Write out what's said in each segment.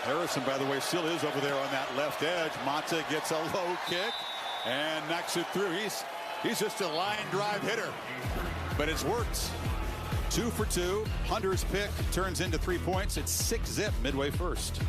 Harrison, by the way, still is over there on that left edge. Mata gets a low kick and knocks it through. He's just a line drive hitter, but it's worked. 2 for 2. Hunter's pick turns into 3 points. It's 6-zip midway first.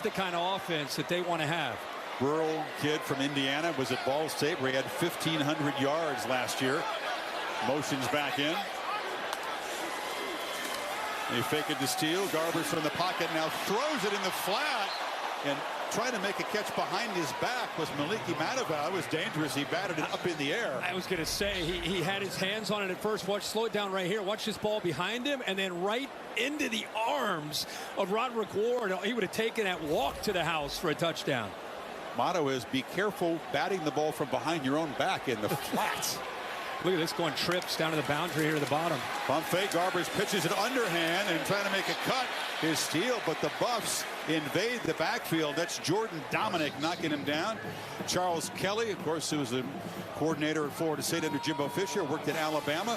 The kind of offense that they want to have. Rural kid from Indiana, was at Ball State where he had 1,500 yards last year. Motions back in. They fake it to steal. Garbers from the pocket now throws it in the flat. And trying to make a catch behind his back was Maliki Madaval. It was dangerous. He batted it up in the air. I was going to say, he had his hands on it at first. Watch, slow it down right here. Watch this ball behind him, and then right into the arms of Roderick Ward. He would have taken that walk to the house for a touchdown. Motto is be careful batting the ball from behind your own back in the flats. Look at this, going trips down to the boundary here to the bottom. Pump fake. Garbers pitches it underhand and trying to make a cut. His steal, but the Buffs invade the backfield. That's Jordan Dominic knocking him down. Charles Kelly, of course, who was the coordinator at Florida State under Jimbo Fisher, worked at Alabama,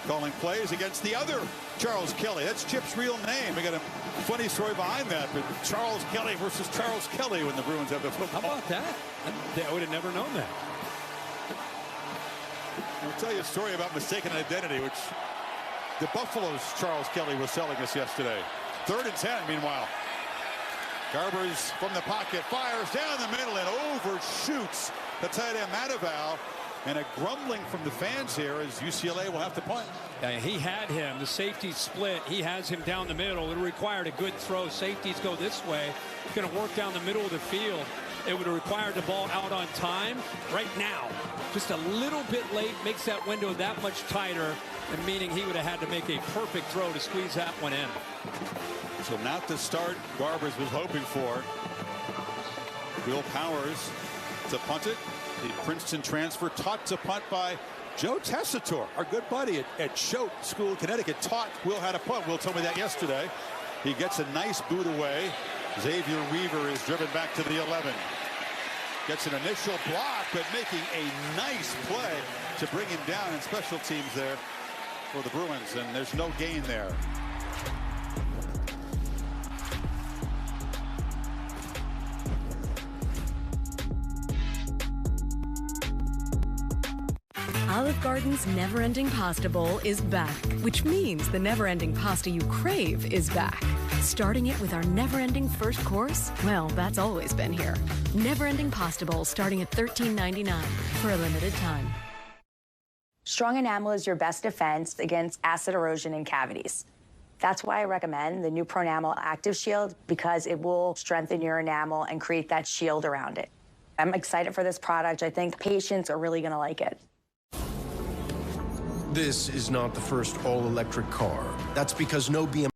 calling plays against the other Charles Kelly. That's Chip's real name. We got a funny story behind that, but Charles Kelly versus Charles Kelly when the Bruins have the football. How about that? I would have never known that. I'll tell you a story about mistaken identity, which the Buffalo's Charles Kelly was selling us yesterday. 3rd and 10, meanwhile. Garbers from the pocket, fires down the middle and overshoots the tight end Madaval. And a grumbling from the fans here as UCLA will have to punt. He had him. The safety split. He has him down the middle. It required a good throw. Safeties go this way. It's going to work down the middle of the field. It would have required the ball out on time. Right now, just a little bit late makes that window that much tighter, and meaning he would have had to make a perfect throw to squeeze that one in. So not the start Garbers was hoping for. Will Powers to punt it. The Princeton transfer taught to punt by Joe Tessitore, our good buddy at Choate School, Connecticut, taught Will how to punt. Will told me that yesterday. He gets a nice boot away. Xavier Weaver is driven back to the 11. Gets an initial block, but making a nice play to bring him down in special teams there for the Bruins, and there's no gain there. Olive Garden's never-ending pasta bowl is back, which means the never-ending pasta you crave is back. Starting it with our never-ending first course? Well, that's always been here. Never-ending pasta bowl starting at $13.99 for a limited time. Strong enamel is your best defense against acid erosion and cavities. That's why I recommend the new Pronamel Active Shield, because it will strengthen your enamel and create that shield around it. I'm excited for this product. I think patients are really going to like it. This is not the first all-electric car. That's because no BMW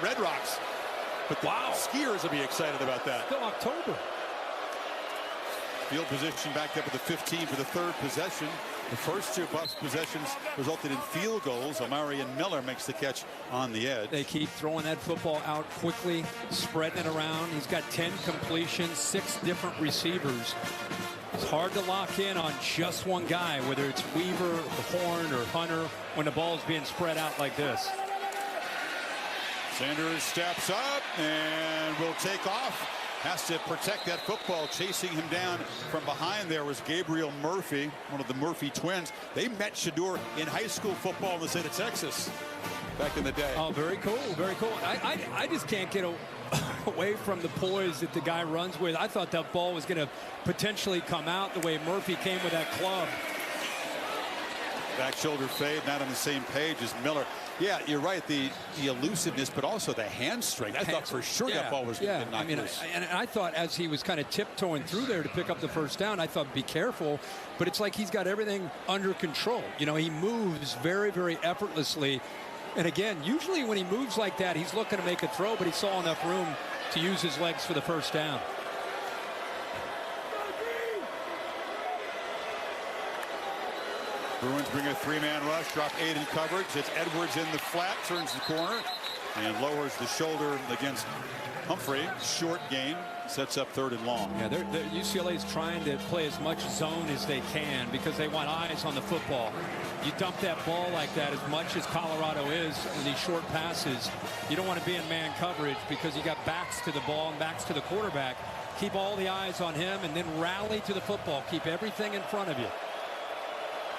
Red Rocks. But the skiers will be excited about that. Still October. Field position backed up at the 15 for the third possession. The first two Buffs possessions resulted in field goals. Omarion Miller makes the catch on the edge. They keep throwing that football out quickly, spreading it around. He's got 10 completions, 6 different receivers. It's hard to lock in on just one guy, whether it's Weaver, Horn, or Hunter, when the ball is being spread out like this. Sanders steps up and will take off. Has to protect that football. Chasing him down from behind there was Gabriel Murphy, one of the Murphy twins. They met Shador in high school football in the state of Texas back in the day. Oh, very cool, very cool. I just can't get away from the poise that the guy runs with. I thought that ball was going to potentially come out the way Murphy came with that club. Back shoulder fade, not on the same page as Miller. Yeah, you're right. The elusiveness, but also the hand strength. I thought for sure that ball was going to knock loose. And I thought as he was kind of tiptoeing through there to pick up the first down, I thought be careful. But it's like he's got everything under control. You know, he moves very, very effortlessly. And again, usually when he moves like that, he's looking to make a throw, but he saw enough room to use his legs for the first down. Bruins bring a 3-man rush, drop 8 in coverage. It's Edwards in the flat, turns the corner, and lowers the shoulder against Humphrey. Short gain, sets up 3rd and long. Yeah, UCLA is trying to play as much zone as they can because they want eyes on the football. You dump that ball like that as much as Colorado is in these short passes. You don't want to be in man coverage because you got backs to the ball and backs to the quarterback. Keep all the eyes on him and then rally to the football. Keep everything in front of you.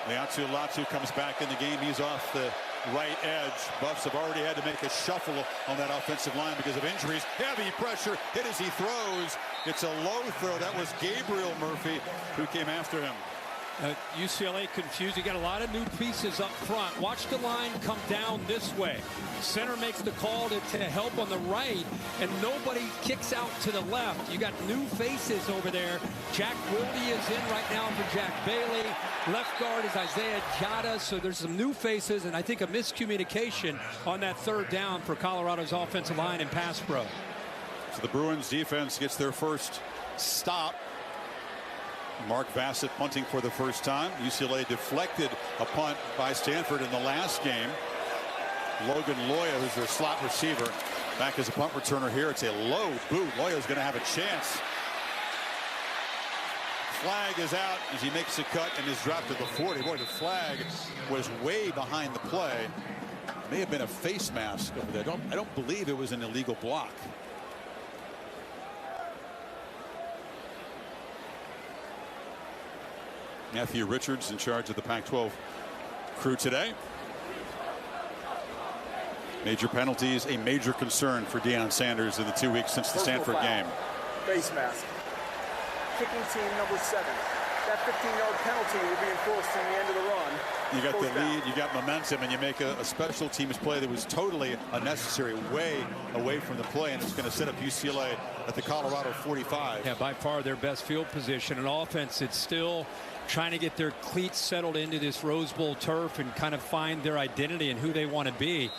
Leatu Latu comes back in the game. He's off the right edge. Buffs have already had to make a shuffle on that offensive line because of injuries. Heavy pressure, hit as he throws. It's a low throw. That was Gabriel Murphy who came after him. UCLA confused. You got a lot of new pieces up front. Watch the line come down this way. Center makes the call to help on the right, and nobody kicks out to the left. You got new faces over there. Jack Wilde is in right now for Jack Bailey. Left guard is Isaiah Jada. So there's some new faces, and I think a miscommunication on that 3rd down for Colorado's offensive line and pass pro. So the Bruins defense gets their first stop. Mark Bassett punting for the first time. UCLA deflected a punt by Stanford in the last game. Logan Loya, who's their slot receiver, back as a punt returner here. It's a low boot. Loya's going to have a chance. Flag is out as he makes a cut and is dropped to the 40. Boy, the flag was way behind the play. May have been a face mask over there. I don't believe it was an illegal block. Matthew Richards in charge of the Pac-12 crew today. Major penalties, a major concern for Deion Sanders in the 2 weeks since the Stanford game. Face mask. Kicking team number 7. That 15-yard penalty will be enforced in the end of the run. You got the lead, you got momentum, and you make a special teams play that was totally unnecessary, way away from the play, and it's going to set up UCLA at the Colorado 45. Yeah, by far their best field position. And offense, it's still trying to get their cleats settled into this Rose Bowl turf and kind of find their identity and who they want to be.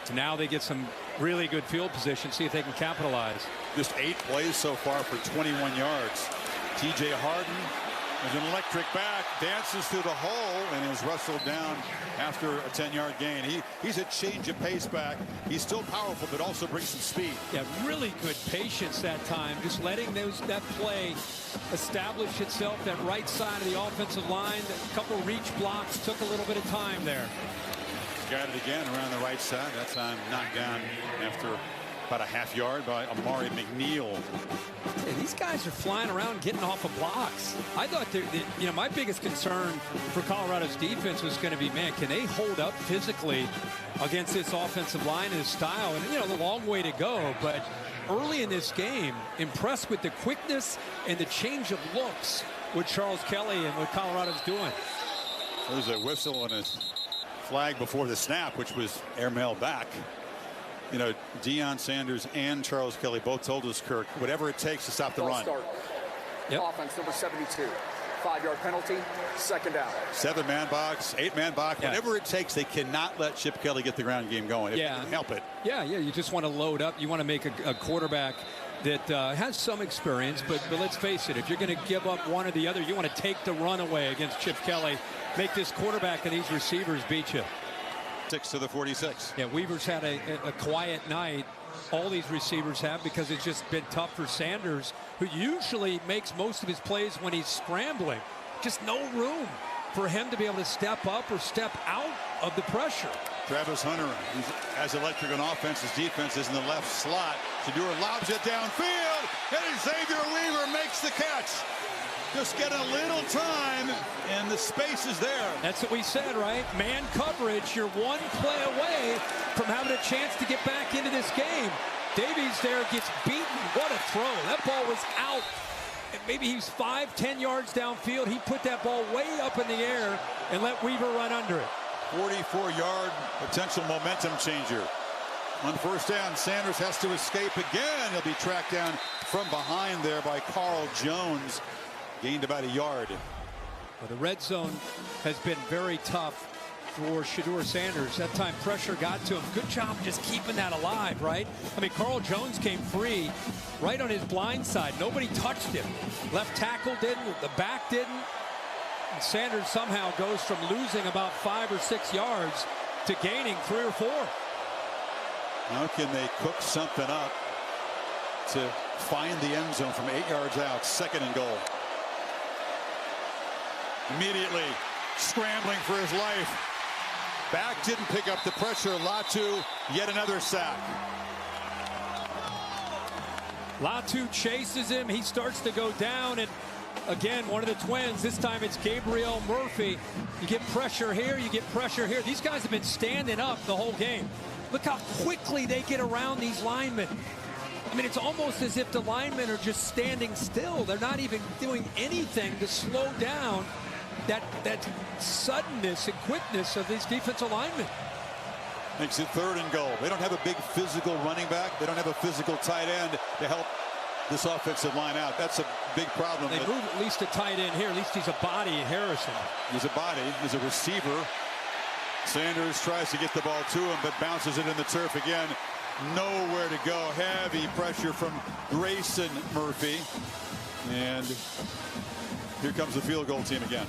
So now they get some really good field position, see if they can capitalize. Just 8 plays so far for 21 yards. TJ Harden is an electric back, dances through the hole, and is wrestled down after a 10-yard gain. He's a change of pace back. He's still powerful, but also brings some speed. Yeah, really good patience that time. Just letting that play establish itself, that right side of the offensive line. A couple reach blocks, took a little bit of time there. Got it again around the right side. That time knocked down after about a half yard by Amari McNeil. Yeah, these guys are flying around getting off of blocks. I thought my biggest concern for Colorado's defense was going to be, man, can they hold up physically against this offensive line and his style? And, the long way to go. But early in this game, impressed with the quickness and the change of looks with Charles Kelly and what Colorado's doing. There's a whistle and a flag before the snap, which was airmailed back. Deion Sanders and Charles Kelly both told us, Kirk, whatever it takes to stop the run. Start. Yep. Offense number 72. 5-yard penalty, second down. 7-man box, 8-man box, Yeah. whatever it takes. They cannot let Chip Kelly get the ground game going if they can help it. Yeah, you just want to load up. You want to make a quarterback that has some experience, but let's face it, if you're going to give up one or the other, you want to take the run away against Chip Kelly, make this quarterback and these receivers beat you. 6 to the 46. Yeah, Weaver's had a quiet night. All these receivers have, because it's just been tough for Sanders, who usually makes most of his plays when he's scrambling. Just no room for him to be able to step up or step out of the pressure. Travis Hunter, who's as electric on offense as defense, is in the left slot. Shador lobs it downfield, and Xavier Weaver makes the catch. Just getting a little time, and the space is there. That's what we said, right? Man coverage, you're one play away from having a chance to get back into this game. Davies there gets beaten. What a throw. That ball was out. And maybe he's 5-10 yards downfield. He put that ball way up in the air and let Weaver run under it. 44-yard potential momentum changer. On first down, Sanders has to escape again. He'll be tracked down from behind there by Carl Jones. Gained about a yard. Well, the red zone has been very tough for Shador Sanders. That time pressure got to him. Good job just keeping that alive, right? I mean, Carl Jones came free right on his blind side. Nobody touched him. Left tackle didn't, the back didn't. And Sanders somehow goes from losing about 5 or 6 yards to gaining 3 or 4. How can they cook something up to find the end zone from 8 yards out? 2nd and goal. Immediately scrambling for his life. Back didn't pick up the pressure. Latu, yet another sack. Latu chases him. He starts to go down, and again, one of the twins. This time it's Gabriel Murphy. You get pressure here, you get pressure here. These guys have been standing up the whole game. Look how quickly they get around these linemen. I mean, it's almost as if the linemen are just standing still. They're not even doing anything to slow down that suddenness and quickness of these defensive linemen. Makes it 3rd and goal. They don't have a big physical running back. They don't have a physical tight end to help this offensive line out. That's a big problem. They move at least a tight end here. At least he's a body, Harrison. He's a body. He's a receiver. Sanders tries to get the ball to him, but bounces it in the turf again. Nowhere to go. Heavy pressure from Grayson Murphy. And here comes the field goal team again.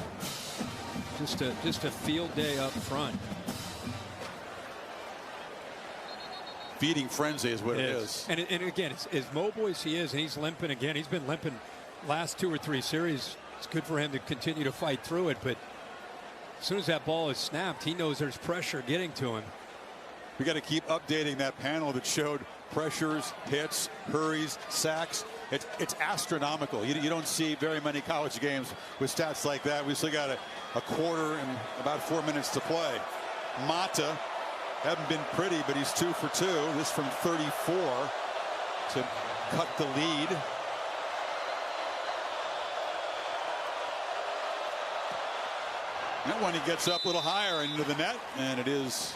Just a field day up front. Feeding frenzy is what it is. And again, as mobile as he is, and he's limping again. He's been limping last 2 or 3 series. It's good for him to continue to fight through it, but as soon as that ball is snapped, he knows there's pressure getting to him. We got to keep updating that panel that showed pressures, hits, hurries, sacks. It's astronomical. You don't see very many college games with stats like that. We still got a quarter and about 4 minutes to play. Mata haven't been pretty, but he's 2 for 2. This from 34 to cut the lead. That one, he gets up a little higher into the net, and it is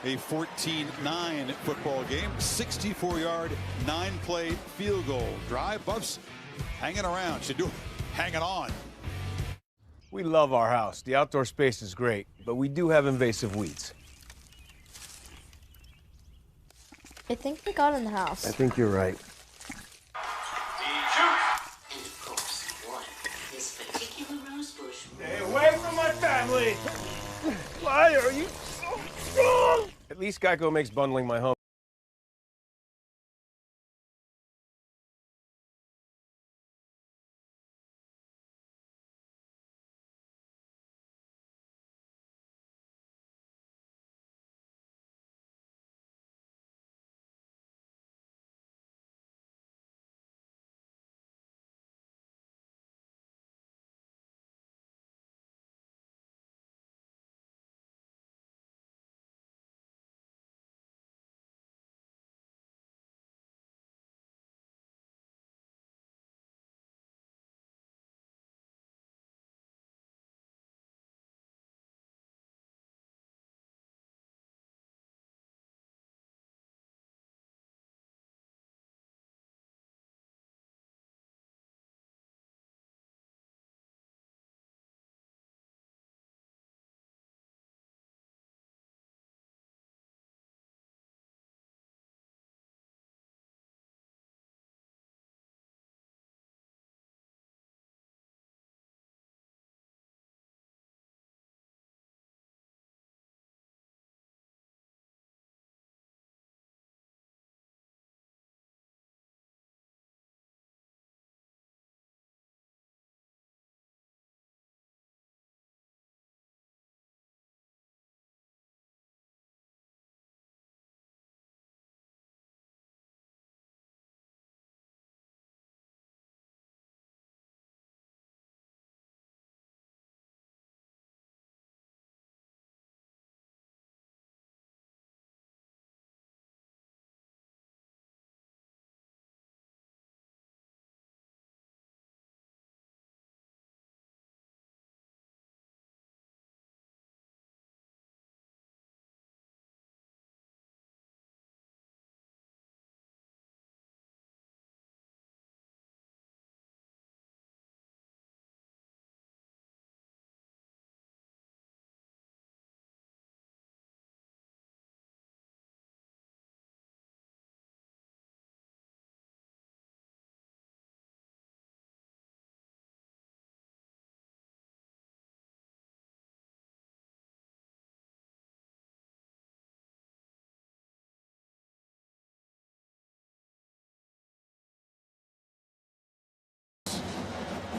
a 14-9 football game. 64-yard, 9-play field goal drive. Buffs hanging around. Shador hanging on. We love our house. The outdoor space is great, but we do have invasive weeds. I think we got in the house. I think you're right. And of course, one, this particular rose bush. Stay away from my family! Why are you so strong? At least Geico makes bundling my home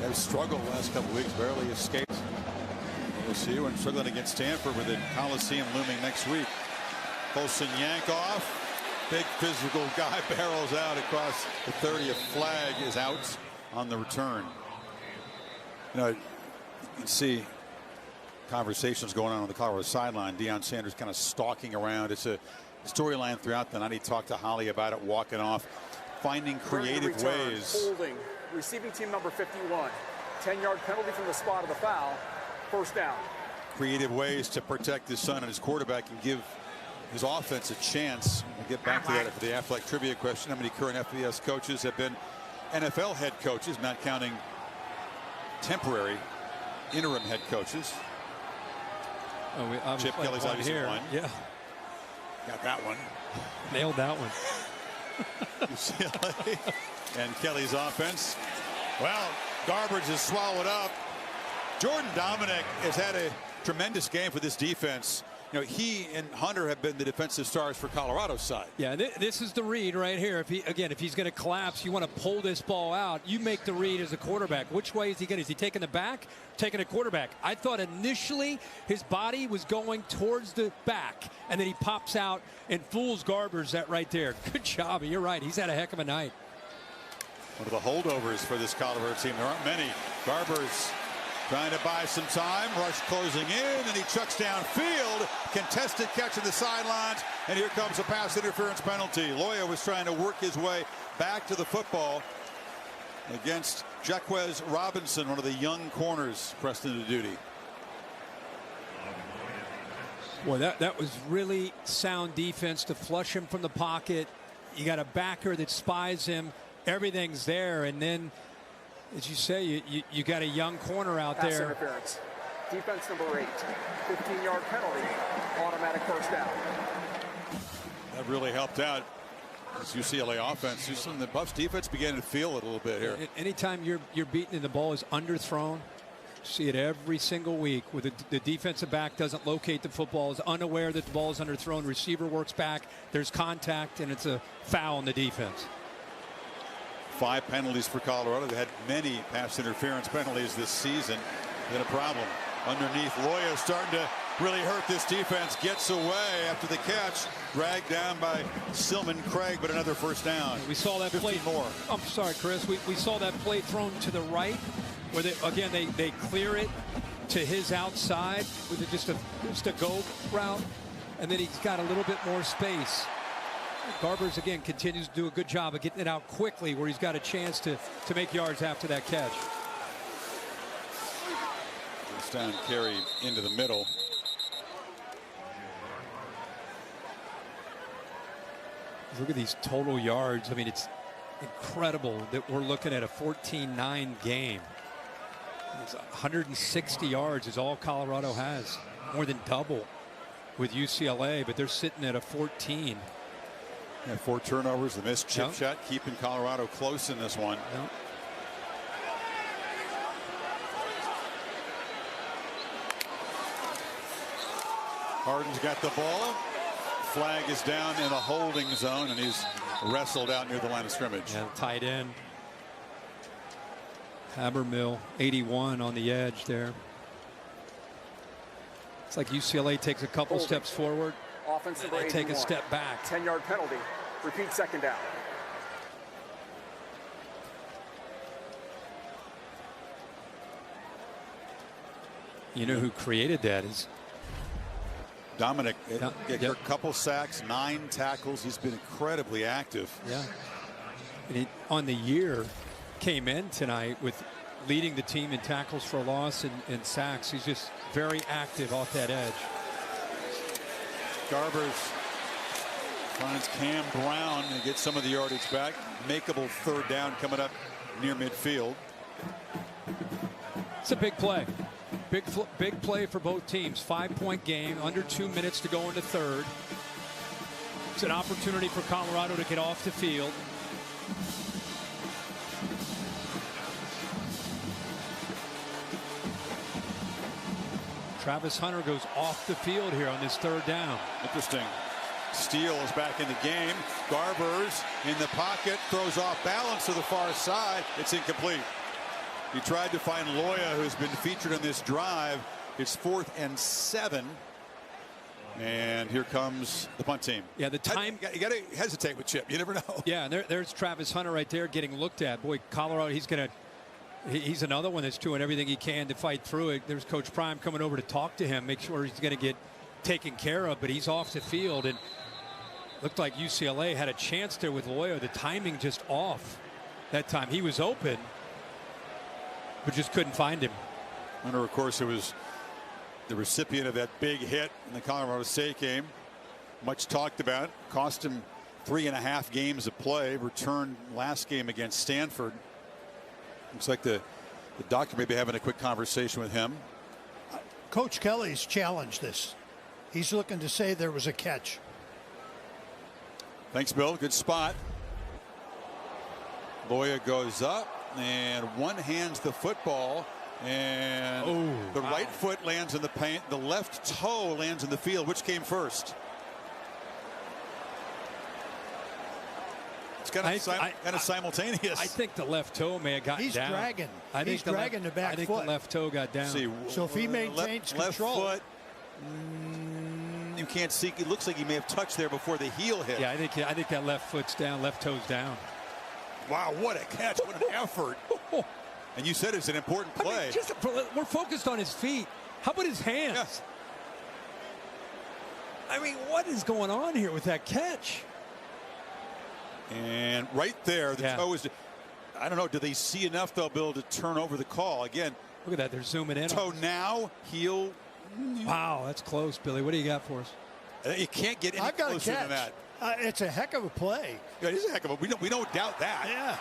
They've struggled the last couple weeks, barely escaped OSU, and struggling against Stanford with the Coliseum looming next week. Colson yank off. Big physical guy barrels out across the 30th. Flag is out on the return. You know, you can see conversations going on the Colorado sideline. Deion Sanders kind of stalking around. It's a storyline throughout the night. He talked to Holly about it, walking off, finding creative ways. Holding, receiving team number 51. 10-yard penalty from the spot of the foul. First down. Creative ways to protect his son and his quarterback and give his offense a chance. We'll get back to that for the Athletic trivia question. How many current FBS coaches have been NFL head coaches, not counting temporary interim head coaches? Chip Kelly's obviously one. Yeah. Got that one. Nailed that one. UCLA and Kelly's offense. Well, garbage is swallowed up. Jordan Dominic has had a tremendous game for this defense. You know, he and Hunter have been the defensive stars for Colorado's side. Yeah, this is the read right here. If he's going to collapse, you want to pull this ball out. You make the read as a quarterback. Which way is he going? Is he taking the back, taking a quarterback? I thought initially his body was going towards the back, and then he pops out and fools Garbers that right there. Good job. You're right. He's had a heck of a night. One of the holdovers for this Colorado team. There aren't many. Garbers trying to buy some time. Rush closing in, and he chucks downfield. Contested catch at the sidelines, and here comes a pass interference penalty. Loya was trying to work his way back to the football against Jaquez Robinson, one of the young corners pressed into duty. Boy, that was really sound defense to flush him from the pocket. You got a backer that spies him. Everything's there, and then, as you say, you got a young corner out Pass there. Interference. Defense number 8. 15-yard penalty. Automatic first down. That really helped out this UCLA offense. The Buffs defense began to feel it a little bit here. Anytime you're beaten and the ball is underthrown, see it every single week where the defensive back doesn't locate the football, is unaware that the ball is underthrown, receiver works back, there's contact, and it's a foul on the defense. 5 penalties for Colorado. They had many pass interference penalties this season. Been a problem. Underneath, Loya starting to really hurt this defense. Gets away after the catch. Dragged down by Silman Craig, but another first down. We saw that play more. I'm sorry, Chris. We saw that play thrown to the right, where they clear it to his outside with just a go route, and then he's got a little bit more space. Garbers again continues to do a good job of getting it out quickly where he's got a chance to make yards after that catch. First down carry into the middle. Look at these total yards. I mean, it's incredible that we're looking at a 14-9 game. It's 160 yards is all Colorado has, more than double with UCLA, but they're sitting at a 14. Yeah, 4 turnovers, the missed chip shot, keeping Colorado close in this one. Yep. Harden's got the ball. Flag is down in the holding zone, and he's wrestled out near the line of scrimmage. Yeah, tight end. Habermill, 81 on the edge there. It's like UCLA takes a couple steps forward. Offense number 81. Take a step back. 10-yard penalty. Repeat second down. You know who created that is Dominic. A couple sacks, 9 tackles. He's been incredibly active. Yeah. And he, on the year, came in tonight with leading the team in tackles for loss and sacks. He's just very active off that edge. Garbers finds Cam Brown and gets some of the yardage back. Makeable third down coming up near midfield. It's a big play. Big play for both teams. 5-point game, under 2 minutes to go into third. It's an opportunity for Colorado to get off the field. Travis Hunter goes off the field here on this third down. Interesting. Steele is back in the game. Garbers in the pocket, throws off balance to the far side. It's incomplete. He tried to find Loya, who's been featured on this drive. It's 4th and 7. And here comes the punt team. Yeah, the time. You got to hesitate with Chip. You never know. Yeah, and there's Travis Hunter right there getting looked at. Boy, Colorado, he's another one that's doing everything he can to fight through it. There's Coach Prime coming over to talk to him, make sure he's going to get taken care of, but he's off the field. And looked like UCLA had a chance there with Loya. The timing just off that time. He was open, but just couldn't find him. Hunter, of course, it was the recipient of that big hit in the Colorado State game. Much talked about. Cost him 3.5 games of play. Returned last game against Stanford. Looks like the doctor may be having a quick conversation with him. Coach Kelly's challenged this. He's looking to say there was a catch. Thanks, Bill. Good spot. Loya goes up and one hands the football. And the right foot lands in the paint. The left toe lands in the field. Which came first? It's kind of simultaneous. I think the left toe may have gotten He's down. dragging. He's dragging the back foot. I think foot. the left toe got down. See, so if he maintains control. Left foot, you can't see. It looks like he may have touched there before the heel hit. Yeah, I think that left foot's down. Left toe's down. Wow, what a catch. What an effort. And you said it's an important play. I mean, we're focused on his feet. How about his hands? Yes. I mean, what is going on here with that catch? And right there, the toe is. I don't know. Do they see enough, though, Bill, to turn over the call again? Look at that. They're zooming in. Toe now, heel. Wow, that's close, Billy. What do you got for us? You can't get any I've got closer a catch. than that. It's a heck of a play. Yeah, it is a heck of a. We don't doubt that. Yeah.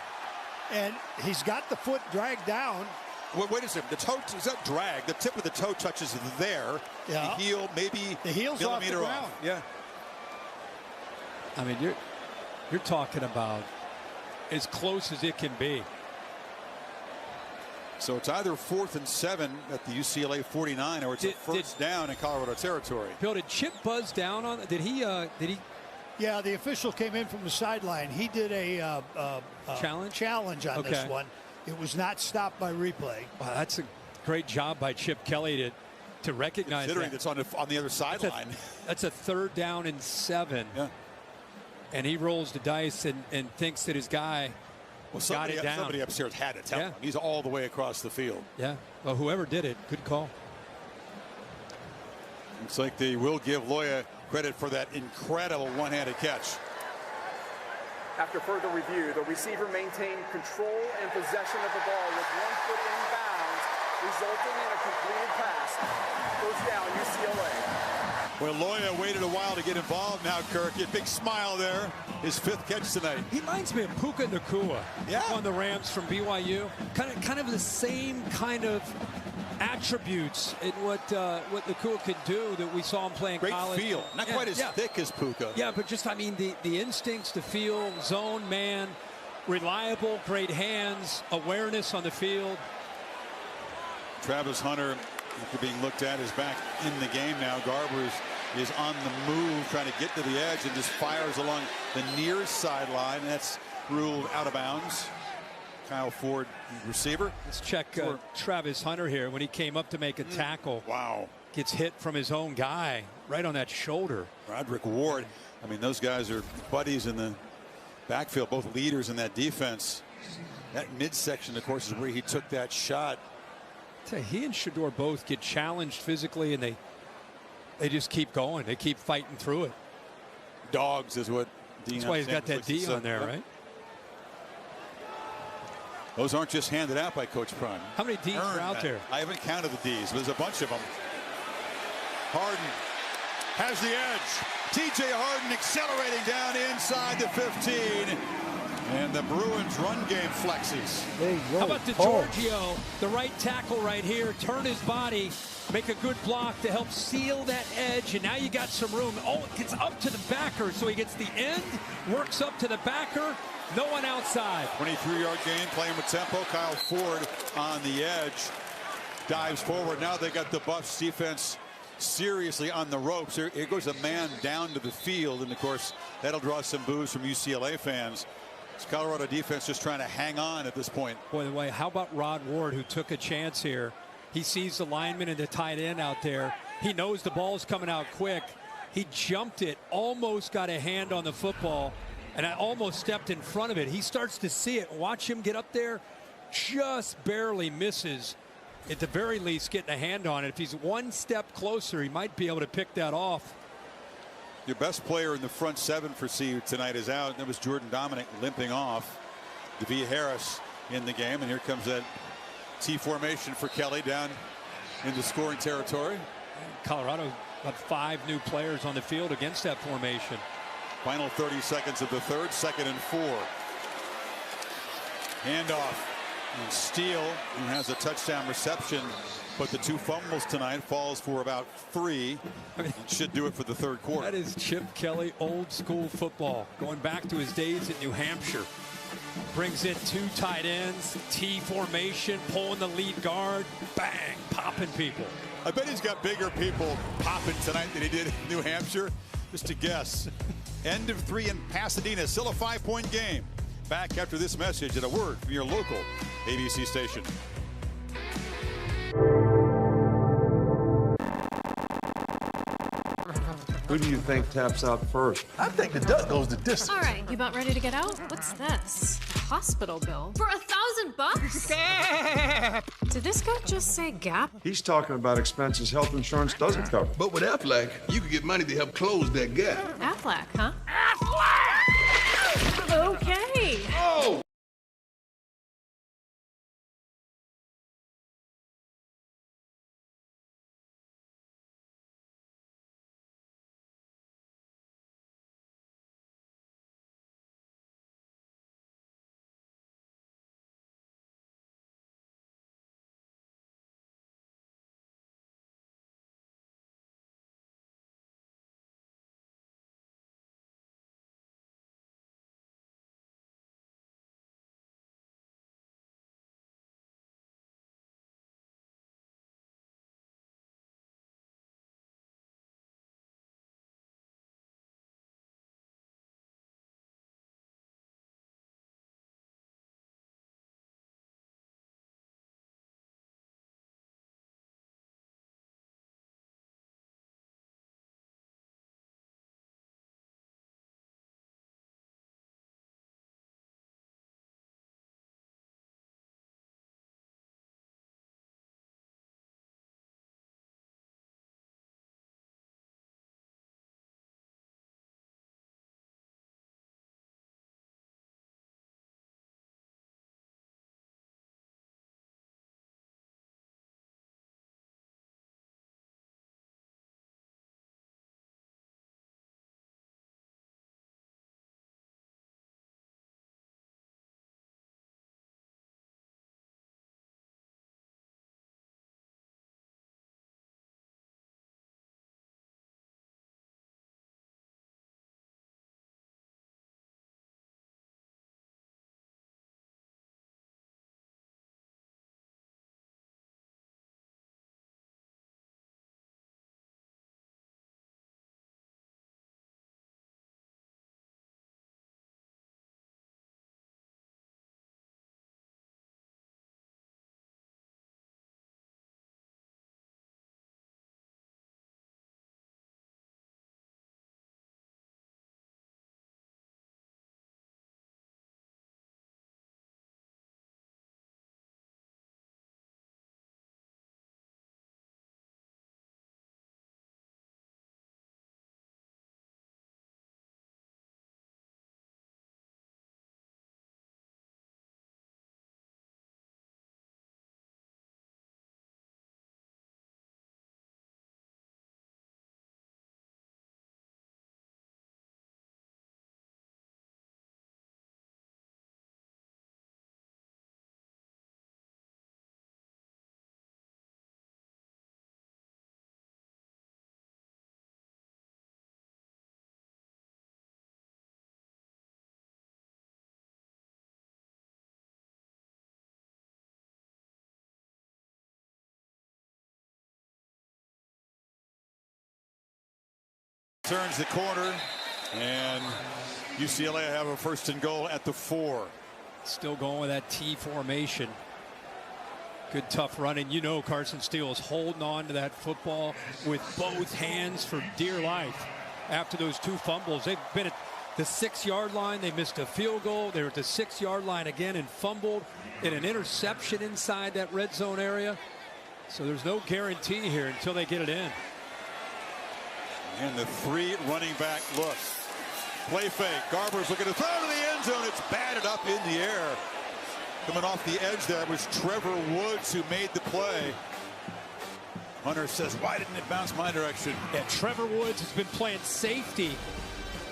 And he's got the foot dragged down. Wait a second. The toe is not drag. The tip of the toe touches there. Yeah. The heel maybe the heel's off the ground. Off. Yeah. I mean, you're talking about as close as it can be. So it's either 4th and 7 at the UCLA 49, or it's a first down in Colorado territory. Bill, did Chip buzz down on? Did he? Yeah, the official came in from the sideline. He did a challenge on this one. It was not stopped by replay. Wow, that's a great job by Chip Kelly to recognize Considering that. it's on the other sideline. That's a 3rd down and 7. Yeah. And he rolls the dice and thinks that his guy got it down. Somebody upstairs had to tell him. He's all the way across the field. Yeah. Well, whoever did it, good call. Looks like they will give Loya credit for that incredible one-handed catch. After further review, the receiver maintained control and possession of the ball with 1 foot in bounds, resulting in a completed pass. First down, UCLA. Well, Loya waited a while to get involved now, Kirk. A big smile there. His 5th catch tonight. He reminds me of Puka Nacua on the Rams from BYU. Kind of the same kind of attributes in what Nacua could do that we saw him playing Great college. feel. Not quite as thick as Puka. Yeah, but just, I mean, the instincts to feel, zone man, reliable, great hands, awareness on the field. Travis Hunter, after being looked at, is back in the game now. Garber is on the move, trying to get to the edge, and just fires along the near sideline. That's ruled out of bounds. Kyle Ford, receiver. Let's check Travis Hunter here when he came up to make a tackle. Wow. Gets hit from his own guy right on that shoulder. Roderick Ward. I mean, those guys are buddies in the backfield, both leaders in that defense. That midsection, of course, is where he took that shot. He and Shador both get challenged physically, and they just keep going. They keep fighting through it. Dogs is what Dean. That's why he's got that D on there, right? Those aren't just handed out by Coach Prime. How many D's are out there? I haven't counted the D's, but there's a bunch of them. Harden has the edge. T.J. Harden accelerating down inside the 15. And the Bruins run game flexes. How about DeGiorgio, the right tackle right here, turn his body, make a good block to help seal that edge, and now you got some room. Oh, it gets up to the backer, so he gets the end, works up to the backer, no one outside. 23-yard gain, playing with tempo. Kyle Ford on the edge, dives forward. Now they got the Buffs defense seriously on the ropes. Here goes a man down to the field, and of course that'll draw some boos from UCLA fans. It's Colorado defense just trying to hang on at this point. By the way, how about Rod Ward, who took a chance here? He sees the lineman and the tight end out there. He knows the ball's coming out quick. He jumped it, almost got a hand on the football, and I almost stepped in front of it. He starts to see it. Watch him get up there, just barely misses. At the very least, getting a hand on it. If he's one step closer, he might be able to pick that off. Your best player in the front seven for CU tonight is out. That was Jordan Dominic limping off. DeVee Harris in the game, and here comes that T formation for Kelly down in the scoring territory. Colorado got 5 new players on the field against that formation. Final 30 seconds of the third, 2nd and 4. Handoff. And Steele, who has a touchdown reception, but the 2 fumbles tonight, falls for about 3. Should do it for the third quarter. That is Chip Kelly old school football, going back to his days at New Hampshire. Brings in 2 tight ends, T formation, pulling the lead guard, bang, popping people. I bet he's got bigger people popping tonight than he did in New Hampshire. Just a guess. End of 3 in Pasadena, still a 5-point game. Back after this message and a word from your local ABC station. Who do you think taps out first? I think the duck goes the distance. All right, you about ready to get out? What's this? A hospital bill for $1,000? Did this guy just say Gap? He's talking about expenses health insurance doesn't cover. But with Aflac, you could get money to help close that gap. Aflac, huh? Aflac! Okay. Oh! Turns the corner, and UCLA have a 1st and goal at the 4. Still going with that T formation. Good tough running. You know Carson Steele is holding on to that football with both hands for dear life. After those 2 fumbles, they've been at the 6-yard line. They missed a field goal. They were at the 6-yard line again and fumbled in an interception inside that red zone area. So there's no guarantee here until they get it in. And the 3 running back look. Play fake. Garber's looking to throw to the end zone. It's batted up in the air. Coming off the edge there was Trevor Woods who made the play. Hunter says, why didn't it bounce my direction? Yeah, Trevor Woods has been playing safety.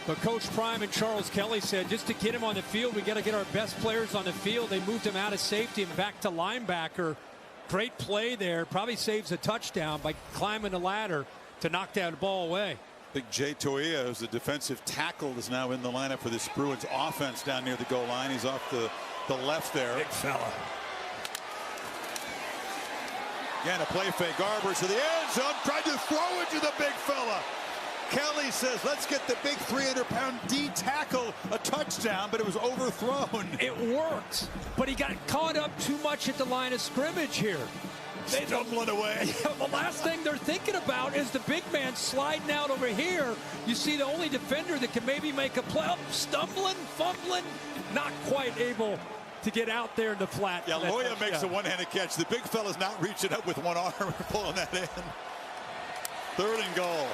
But Coach Prime and Charles Kelly said just to get him on the field, we got to get our best players on the field. They moved him out of safety and back to linebacker. Great play there. Probably saves a touchdown by climbing the ladder to knock that ball away. Big Jay Toia, who's the defensive tackle, is now in the lineup for this Bruins offense down near the goal line. He's off the left there. Big fella. Again, a play fake. Garber to the end zone. Tried to throw it to the big fella. Kelly says, let's get the big 300-pound D tackle a touchdown, but it was overthrown. It worked, but he got caught up too much at the line of scrimmage here. They stumbling away. Yeah, the last thing they're thinking about is the big man sliding out over here. You see the only defender that can maybe make a play. Oh, stumbling, fumbling, not quite able to get out there in the flat. Yeah, Loya makes a one-handed catch. The big fella's not reaching up with one arm and pulling that in. 3rd and goal.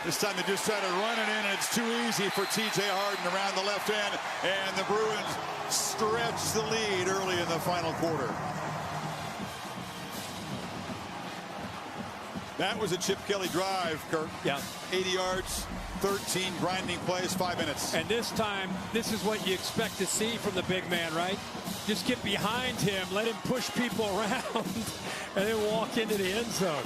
This time they just try to run it in, and it's too easy for T.J. Harden around the left end, and the Bruins stretch the lead early in the final quarter. That was a Chip Kelly drive, Kirk. Yeah. 80 yards, 13 grinding plays, 5 minutes. And this time, this is what you expect to see from the big man, right? Just get behind him, let him push people around, and then walk into the end zone.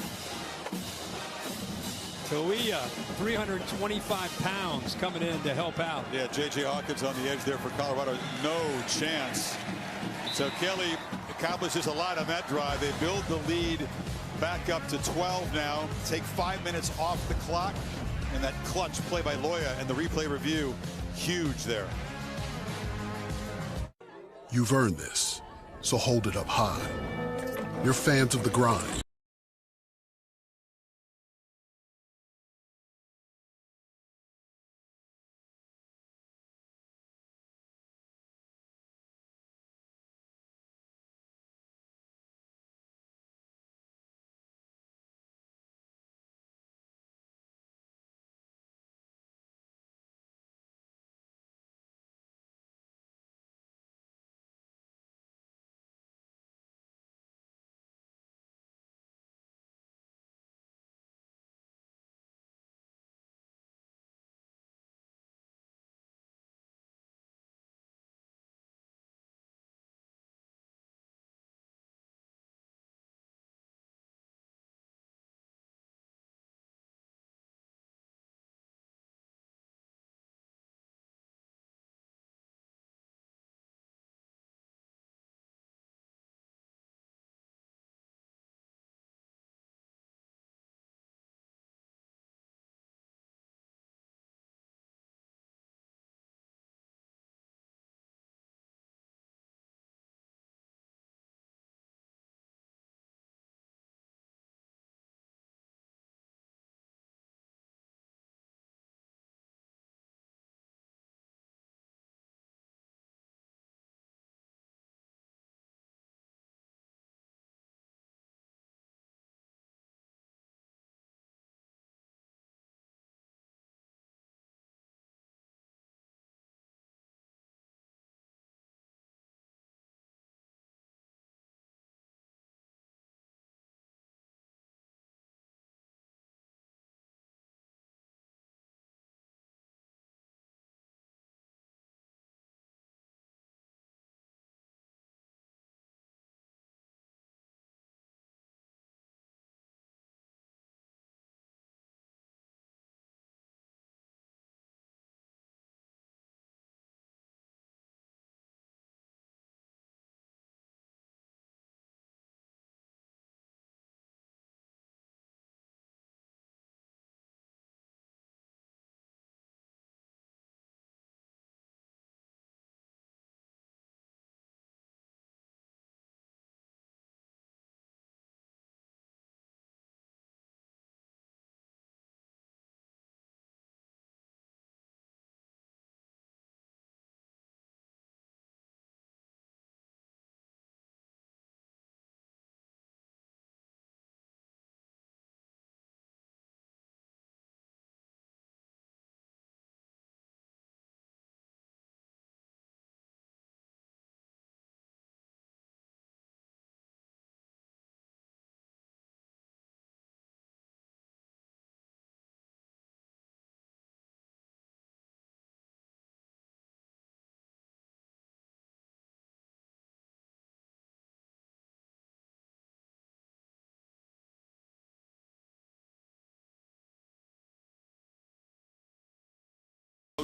Toia, 325 pounds coming in to help out. Yeah, J.J. Hawkins on the edge there for Colorado. No chance. So Kelly accomplishes a lot on that drive. They build the lead back up to 12 now. Take 5 minutes off the clock. And that clutch play by Loya and the replay review, huge there. You've earned this, so hold it up high. You're fans of the grind.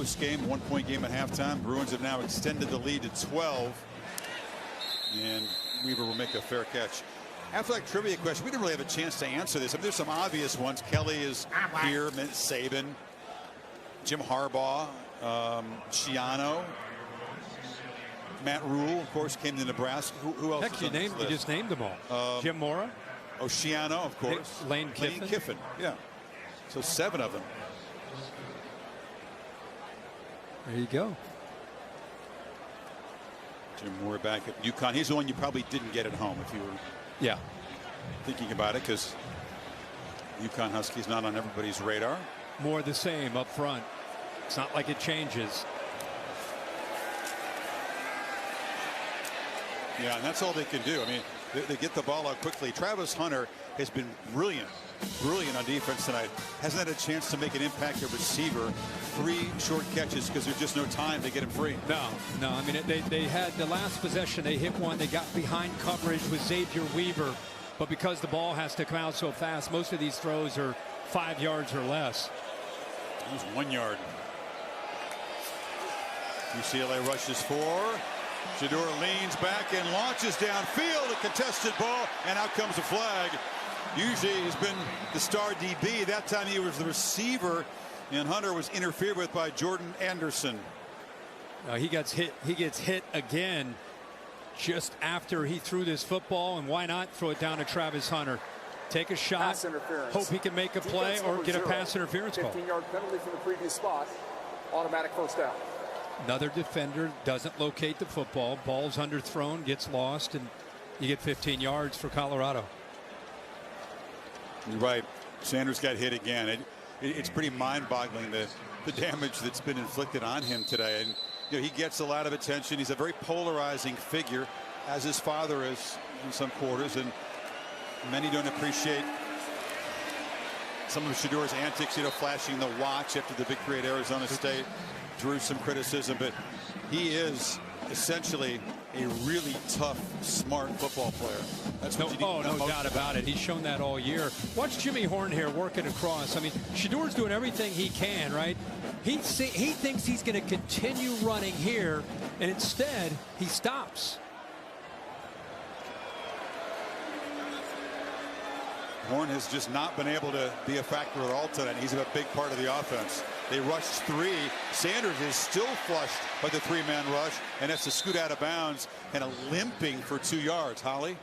close game, 1-point game at halftime. Bruins have now extended the lead to 12. And Weaver will make a fair catch. Athletic trivia question. We didn't really have a chance to answer this. I mean, there's some obvious ones. Kelly is here. Saban. Jim Harbaugh. Shiano. Matt Rule, of course, came to Nebraska. Who else? Heck, you just named them all. Jim Mora. Shiano, of course. Lane Kiffin. Yeah. So 7 of them. There you go. Jim Moore back at UConn. He's the one you probably didn't get at home if you were thinking about it, because UConn Huskies not on everybody's radar. More the same up front. It's not like it changes. Yeah, and that's all they can do. I mean, they get the ball out quickly. Travis Hunter has been brilliant on defense tonight. Hasn't had a chance to make an impact at receiver. 3 short catches because there's just no time to get him free. No. I mean, they had the last possession. They hit one. They got behind coverage with Xavier Weaver. But because the ball has to come out so fast, most of these throws are 5 yards or less. It was 1 yard. UCLA rushes 4. Shedeur leans back and launches downfield, a contested ball, and out comes a flag. Usually he's been the star DB. That time he was the receiver, and Hunter was interfered with by Jordan Anderson. He gets hit again just after he threw this football, and why not throw it down to Travis Hunter? Take a shot, hope he can make a play or get a pass interference call. 15-yard penalty from the previous spot, automatic first down. Another defender doesn't locate the football. Ball's underthrown, gets lost, and you get 15 yards for Colorado. You're right. Sanders got hit again. It's pretty mind-boggling the damage that's been inflicted on him today. And he gets a lot of attention. He's a very polarizing figure, as his father is in some quarters, and many don't appreciate some of Shedeur's antics. Flashing the watch after the victory at Arizona State drew some criticism, but he is essentially a really tough, smart football player. That's what no doubt about it. He's shown that all year. Watch Jimmy Horn here working across. I mean, Shedeur's doing everything he can, right? He thinks he's going to continue running here, and instead he stops. Horn has just not been able to be a factor at all tonight. He's a big part of the offense. They rushed 3. Sanders is still flushed by the 3-man rush, and has to scoot out of bounds and limping for 2 yards. Holly?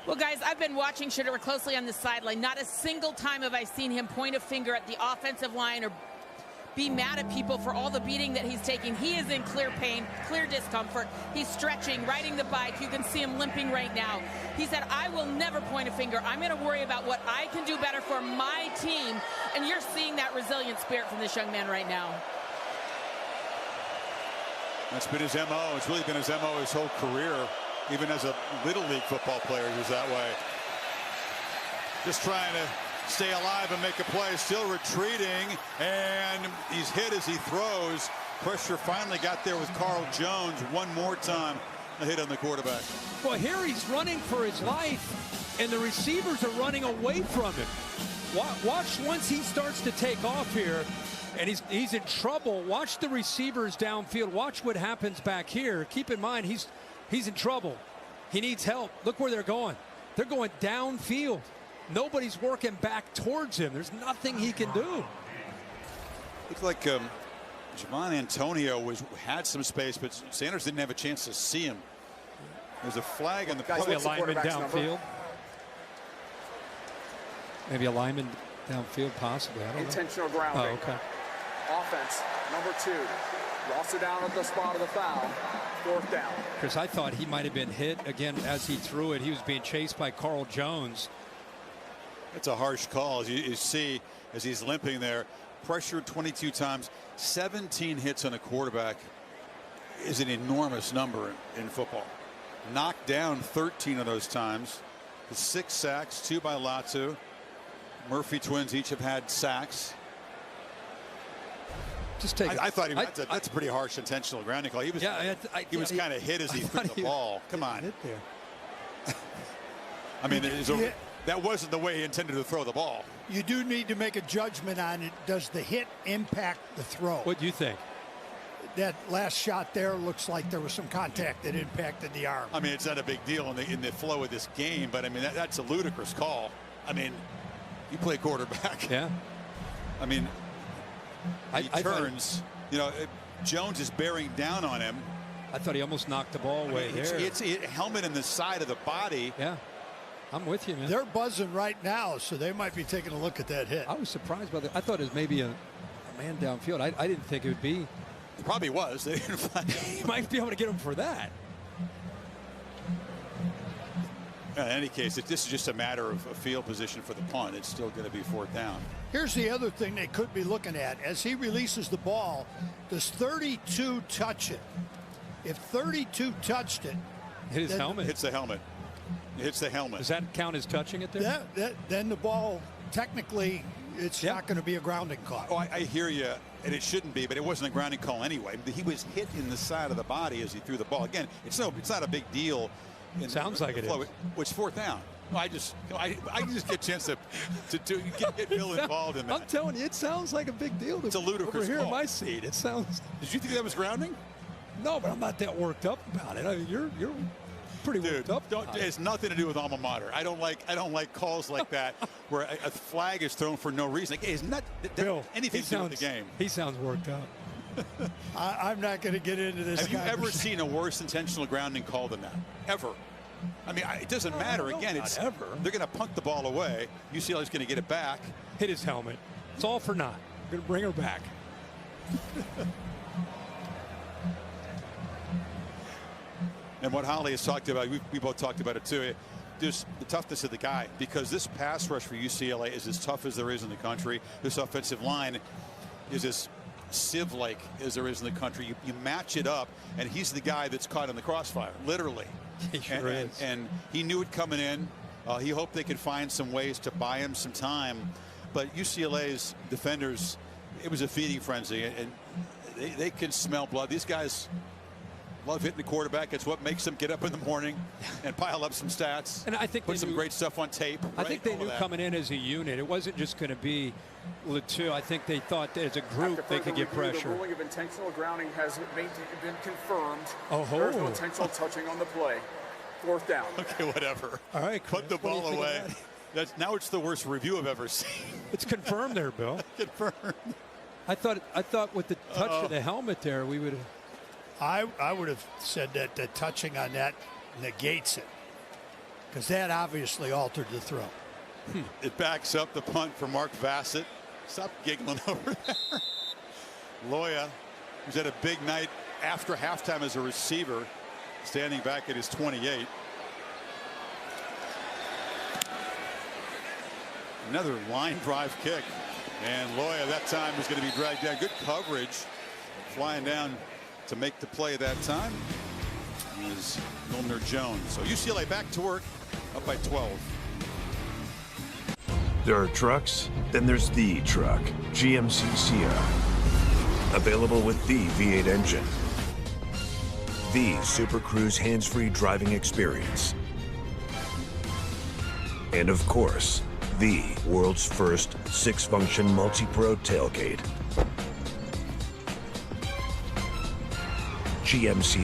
Well, guys, I've been watching Shedeur closely on the sideline. Not a single time have I seen him point a finger at the offensive line or be mad at people for all the beating that he's taking. He is in clear pain, clear discomfort. He's stretching, riding the bike. You can see him limping right now. He said, I will never point a finger. I'm going to worry about what I can do better for my team. And you're seeing that resilient spirit from this young man right now. That's been his MO. It's really been his MO his whole career. Even as a Little League football player, he was that way. Just trying to stay alive and make a play. Still retreating, and he's hit as he throws. Pressure finally got there with Carl Jones. One more time, a hit on the quarterback. Well, here he's running for his life, and the receivers are running away from him. Watch once he starts to take off here, and he's in trouble. Watch the receivers downfield. Watch what happens back here. Keep in mind, he's in trouble. He needs help. Look where they're going. They're going downfield. Nobody's working back towards him. There's nothing he can do. Looks like Javon Antonio had some space, but Sanders didn't have a chance to see him. There's a flag on the probably a lineman downfield. Maybe a lineman downfield, possibly. I don't Intentional know. grounding. Oh, okay. Offense, number 2. Lost it down at the spot of the foul. 4th down. Chris, I thought he might have been hit again as he threw it. He was being chased by Carl Jones. It's a harsh call, as you see, as he's limping there. Pressured 22 times, 17 hits on a quarterback is an enormous number in football. Knocked down 13 of those times. The 6 sacks, 2 by Latu. Murphy twins each have had sacks. Just take. I thought that's a pretty harsh intentional grounding call. He was kind of hit as he threw the ball. Come on. Hit there. I mean, that wasn't the way he intended to throw the ball. You do need to make a judgment on it. Does the hit impact the throw? What do you think? that last shot there looks like there was some contact that impacted the arm. I mean, it's not a big deal in the flow of this game, but I mean, that's a ludicrous call. I mean, you play quarterback. Yeah. I mean, he turns, you know, Jones is bearing down on him. I thought he almost knocked the ball away there. It's a helmet in the side of the body. Yeah. I'm with you, man. They're buzzing right now, so they might be taking a look at that hit. I was surprised by that. I thought it was maybe a man downfield. I didn't think it would be. It probably was. They didn't find you might be able to get him for that. In any case, this is just a matter of a field position for the punt. It's still going to be 4th down. Here's the other thing they could be looking at. As he releases the ball, does 32 touch it? If 32 touched it, hit his helmet. Hits the helmet. It hits the helmet. Does that count as touching it there? Then the ball, technically, it's not going to be a grounding call. Oh, I hear you, and it shouldn't be, but it wasn't a grounding call anyway. He was hit in the side of the body as he threw the ball. Again, it's not a big deal. Sounds like it is. Which 4th down? I just get a chance to get Bill involved in that. I'm telling you, it sounds like a big deal. It's a ludicrous over here call. in my seat. It sounds. Did you think that was grounding? No, but I'm not that worked up about it. I mean, you're pretty worked up. It has nothing to do with alma mater. I don't like calls like that where a flag is thrown for no reason. It's not Bill, anything to do with the game. He sounds worked up. I'm not going to get into this. Have you ever seen a worse intentional grounding call than that? Ever? I mean, it doesn't matter. Again, it's ever. They're going to punt the ball away. UCLA is going to get it back. Hit his helmet. It's all for naught. Going to bring her back. And what Holly has talked about, we both talked about it too. Just the toughness of the guy, because this pass rush for UCLA is as tough as there is in the country. This offensive line is as sieve-like as there is in the country. You match it up, and he's the guy that's caught in the crossfire, literally. He sure is. And he knew it coming in. He hoped they could find some ways to buy him some time. But UCLA's defenders, it was a feeding frenzy, and they can smell blood. These guys love hitting the quarterback. It's what makes them get up in the morning and pile up some stats. And I think put some great stuff on tape. I think they knew coming in as a unit. It wasn't just going to be Latu. I think they thought that as a group they could get pressure. The ruling of intentional grounding has been confirmed. Oh, there's no intentional touching on the play. 4th down. Okay, whatever. All right, put the ball away. Now it's the worst review I've ever seen. It's confirmed there, Bill. Confirmed. I thought with the touch of the helmet there, we would have. I would have said that the touching on that negates it, because that obviously altered the throw. It backs up the punt for Mark Bassett. Stop giggling over there. Loya, who's had a big night after halftime as a receiver, standing back at his 28. Another line drive kick, and Loya that time was going to be dragged down. Good coverage, flying down to make the play that time is Milner Jones. So UCLA back to work, up by 12. There are trucks, then there's the truck, GMC Sierra. Available with the V8 engine. The Super Cruise hands-free driving experience. And of course, the world's first 6-function multi-pro tailgate. GMC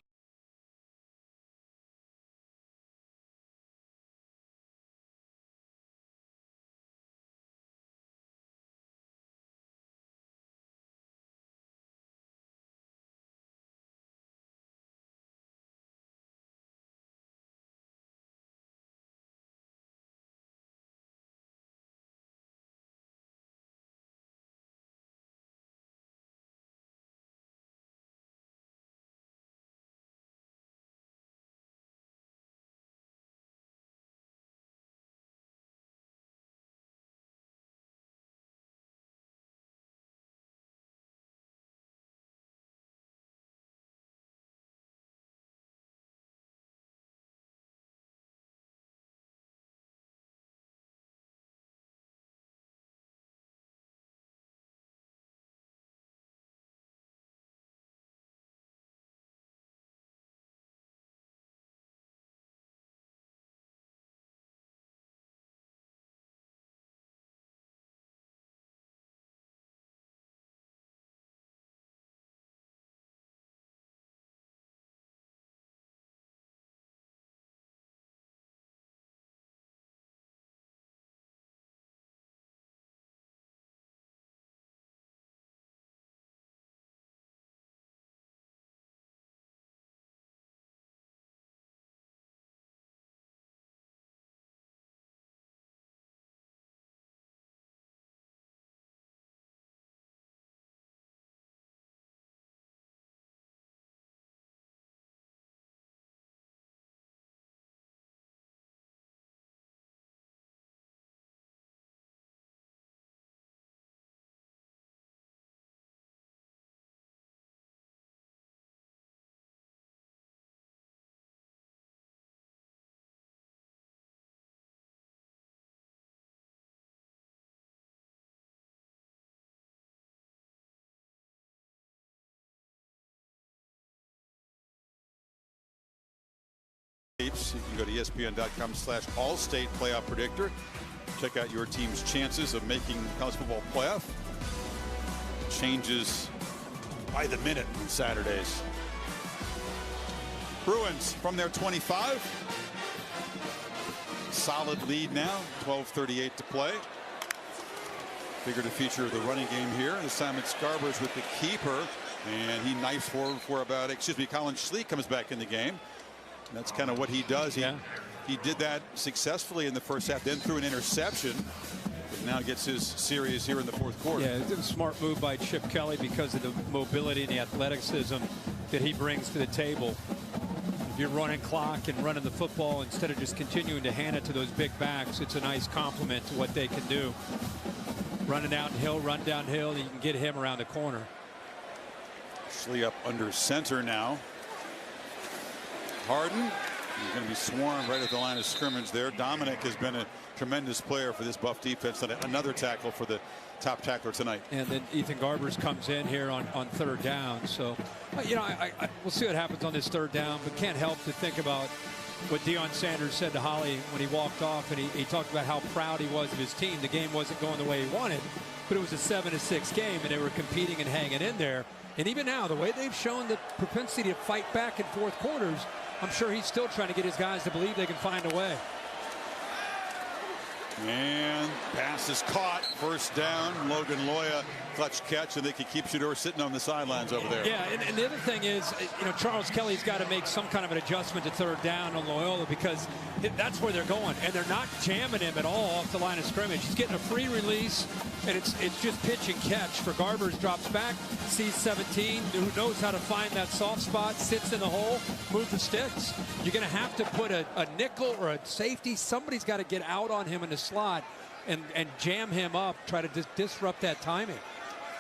You can go to ESPN.com/All-State Playoff Predictor. Check out your team's chances of making college football playoff. Changes by the minute on Saturdays. Bruins from their 25. Solid lead now, 12:38 to play. Figure to feature the running game here. Simon Scarber's with the keeper, and he knifes forward for about, Colin Schleek comes back in the game. That's kind of what he does. He did that successfully in the first half, then threw an interception. But now gets his series here in the fourth quarter. Yeah, it's a smart move by Chip Kelly because of the mobility and the athleticism that he brings to the table. If you're running clock and running the football instead of just continuing to hand it to those big backs, it's a nice compliment to what they can do. Running downhill, run downhill, you can get him around the corner. Schlee up under center now. Harden, he's going to be swarmed right at the line of scrimmage there. Dominic has been a tremendous player for this Buff defense. Another tackle for the top tackler tonight. And then Ethan Garbers comes in here on third down. So, we'll see what happens on this third down, but can't help to think about what Deion Sanders said to Holly when he walked off, and he talked about how proud he was of his team. The game wasn't going the way he wanted, but it was a 7-6 game, and they were competing and hanging in there. And even now, the way they've shown the propensity to fight back in fourth quarters, I'm sure he's still trying to get his guys to believe they can find a way. And pass is caught. First down. Logan Loya, clutch catch, and they can keep Shedeur sitting on the sidelines over there. Yeah, and the other thing is, Charles Kelly's got to make some kind of an adjustment to third down on Loyola because that's where they're going, and they're not jamming him at all off the line of scrimmage. He's getting a free release, and it's just pitch and catch. For Garbers, drops back, sees 17, who knows how to find that soft spot, sits in the hole, move the sticks. You're going to have to put a nickel or a safety. Somebody's got to get out on him in the slot and jam him up, try to disrupt that timing.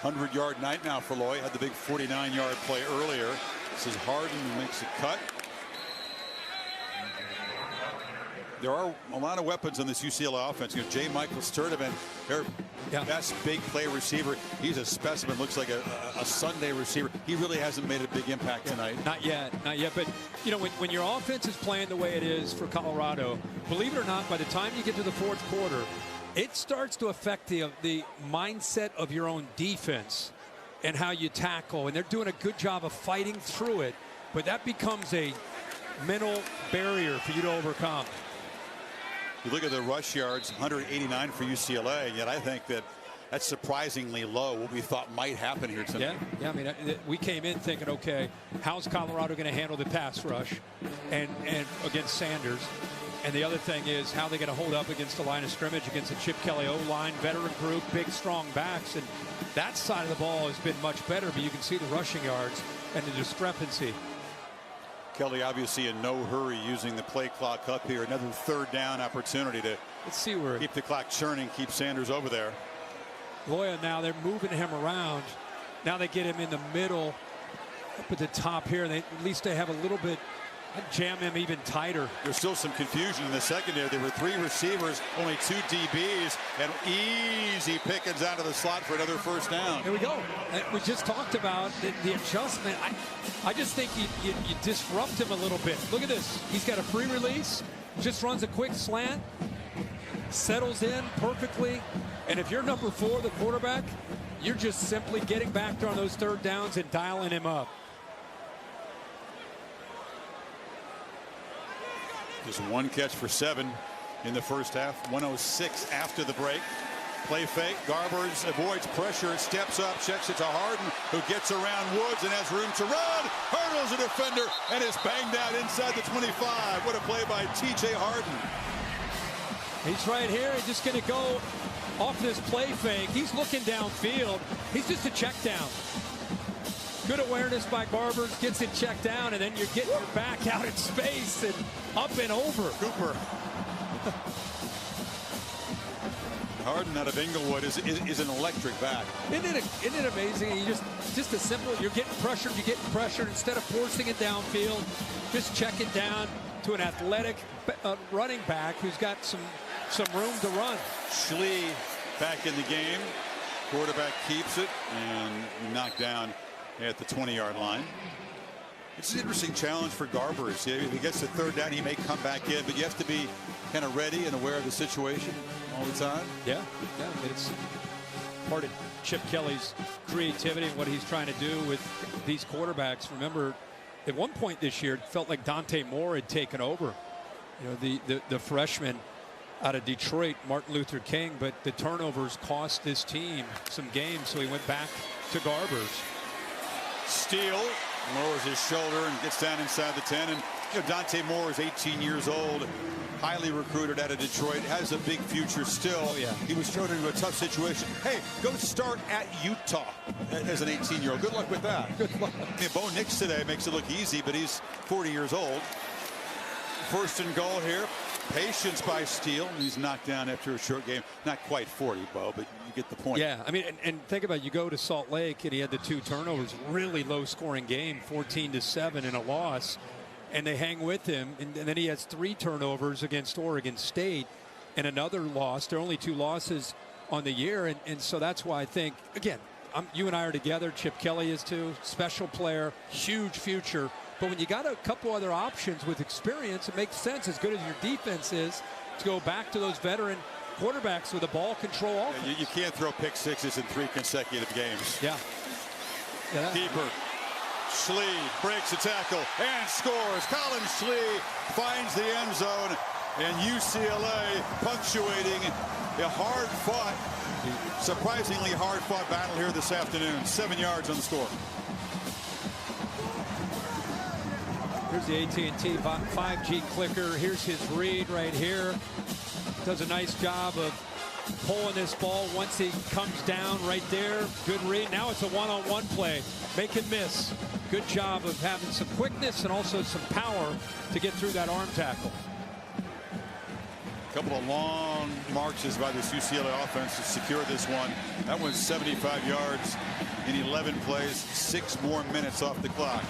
100-yard night now for Loy. Had the big 49-yard play earlier. This is Harden who makes a cut. There are a lot of weapons on this UCLA offense. J. Michael Sturdivant, their best big play receiver. He's a specimen. Looks like a Sunday receiver. He really hasn't made a big impact tonight. Not yet. But when your offense is playing the way it is for Colorado, believe it or not, by the time you get to the fourth quarter, it starts to affect the mindset of your own defense and how you tackle. And they're doing a good job of fighting through it, but that becomes a mental barrier for you to overcome. You look at the rush yards, 189 for UCLA, and yet I think that's surprisingly low, what we thought might happen here tonight. Yeah, I mean, we came in thinking, okay, how's Colorado going to handle the pass rush and against Sanders? And the other thing is how they're going to hold up against the line of scrimmage against a Chip Kelly O-line, veteran group, big, strong backs. And that side of the ball has been much better, but you can see the rushing yards and the discrepancy. Kelly obviously in no hurry, using the play clock up here. Another third down opportunity to keep the clock churning, keep Sanders over there. Loya now, they're moving him around. Now they get him in the middle, up at the top here. At least they have a little bit, jam him even tighter. There's still some confusion in the secondary. There were 3 receivers, only 2 DBs, and easy pickings out of the slot for another first down. Here we go. We just talked about the adjustment. I just think you disrupt him a little bit. Look at this. He's got a free release, just runs a quick slant, settles in perfectly. And if you're number 4, the quarterback, you're just simply getting back there on those third downs and dialing him up. Just 1 catch for 7 in the first half. 1:06 after the break. Play fake. Garbers avoids pressure, steps up, checks it to Harden, who gets around Woods and has room to run. Hurdles a defender and is banged out inside the 25. What a play by T.J. Harden. He's right here. He's just going to go off this play fake. He's looking downfield. He's just a check down. Good awareness by Garbers, gets it checked down, and then you're getting your back out in space and up and over. Cooper. Harden out of Inglewood is an electric back. Isn't it amazing? You just a simple, you're getting pressured, instead of forcing it downfield, just check it down to an athletic running back who's got some room to run. Schlee back in the game. Quarterback keeps it and knocked down at the 20-yard line. It's an interesting challenge for Garbers. If he gets the third down, he may come back in, but you have to be kind of ready and aware of the situation all the time. Yeah. It's part of Chip Kelly's creativity and what he's trying to do with these quarterbacks. Remember, at one point this year, it felt like Dante Moore had taken over. The freshman out of Detroit, Martin Luther King, but the turnovers cost this team some games, so he went back to Garbers. Steele lowers his shoulder and gets down inside the 10. And Dante Moore is 18 years old, highly recruited out of Detroit, has a big future still. Oh, yeah. He was thrown into a tough situation. Hey, go start at Utah as an 18-year-old. Good luck with that. Good luck. Bo Nix today makes it look easy, but he's 40 years old. First and goal here. Patience by Steele. He's knocked down after a short game. Not quite 40, Bo, but you get the point. Yeah, I mean, and think about it. You go to Salt Lake, and he had the 2 turnovers. Really low-scoring game, 14-7 in a loss. And they hang with him. And then he has 3 turnovers against Oregon State and another loss. There are only 2 losses on the year. And so that's why I think, again, you and I are together. Chip Kelly is too. Special player, huge future. But when you got a couple other options with experience, it makes sense, as good as your defense is, to go back to those veteran quarterbacks with a ball control offense. Yeah, you can't throw pick sixes in 3 consecutive games. Yeah. Deeper. Schlee breaks a tackle and scores. Colin Schlee finds the end zone, and UCLA punctuating a hard-fought, surprisingly hard-fought battle here this afternoon. 7 yards on the score. Here's the AT&T 5G clicker. Here's his read right here. Does a nice job of pulling this ball once he comes down right there. Good read. Now it's a one-on-one play. Make and miss. Good job of having some quickness and also some power to get through that arm tackle. A couple of long marches by this UCLA offense to secure this one. That one's 75 yards in 11 plays. 6 more minutes off the clock.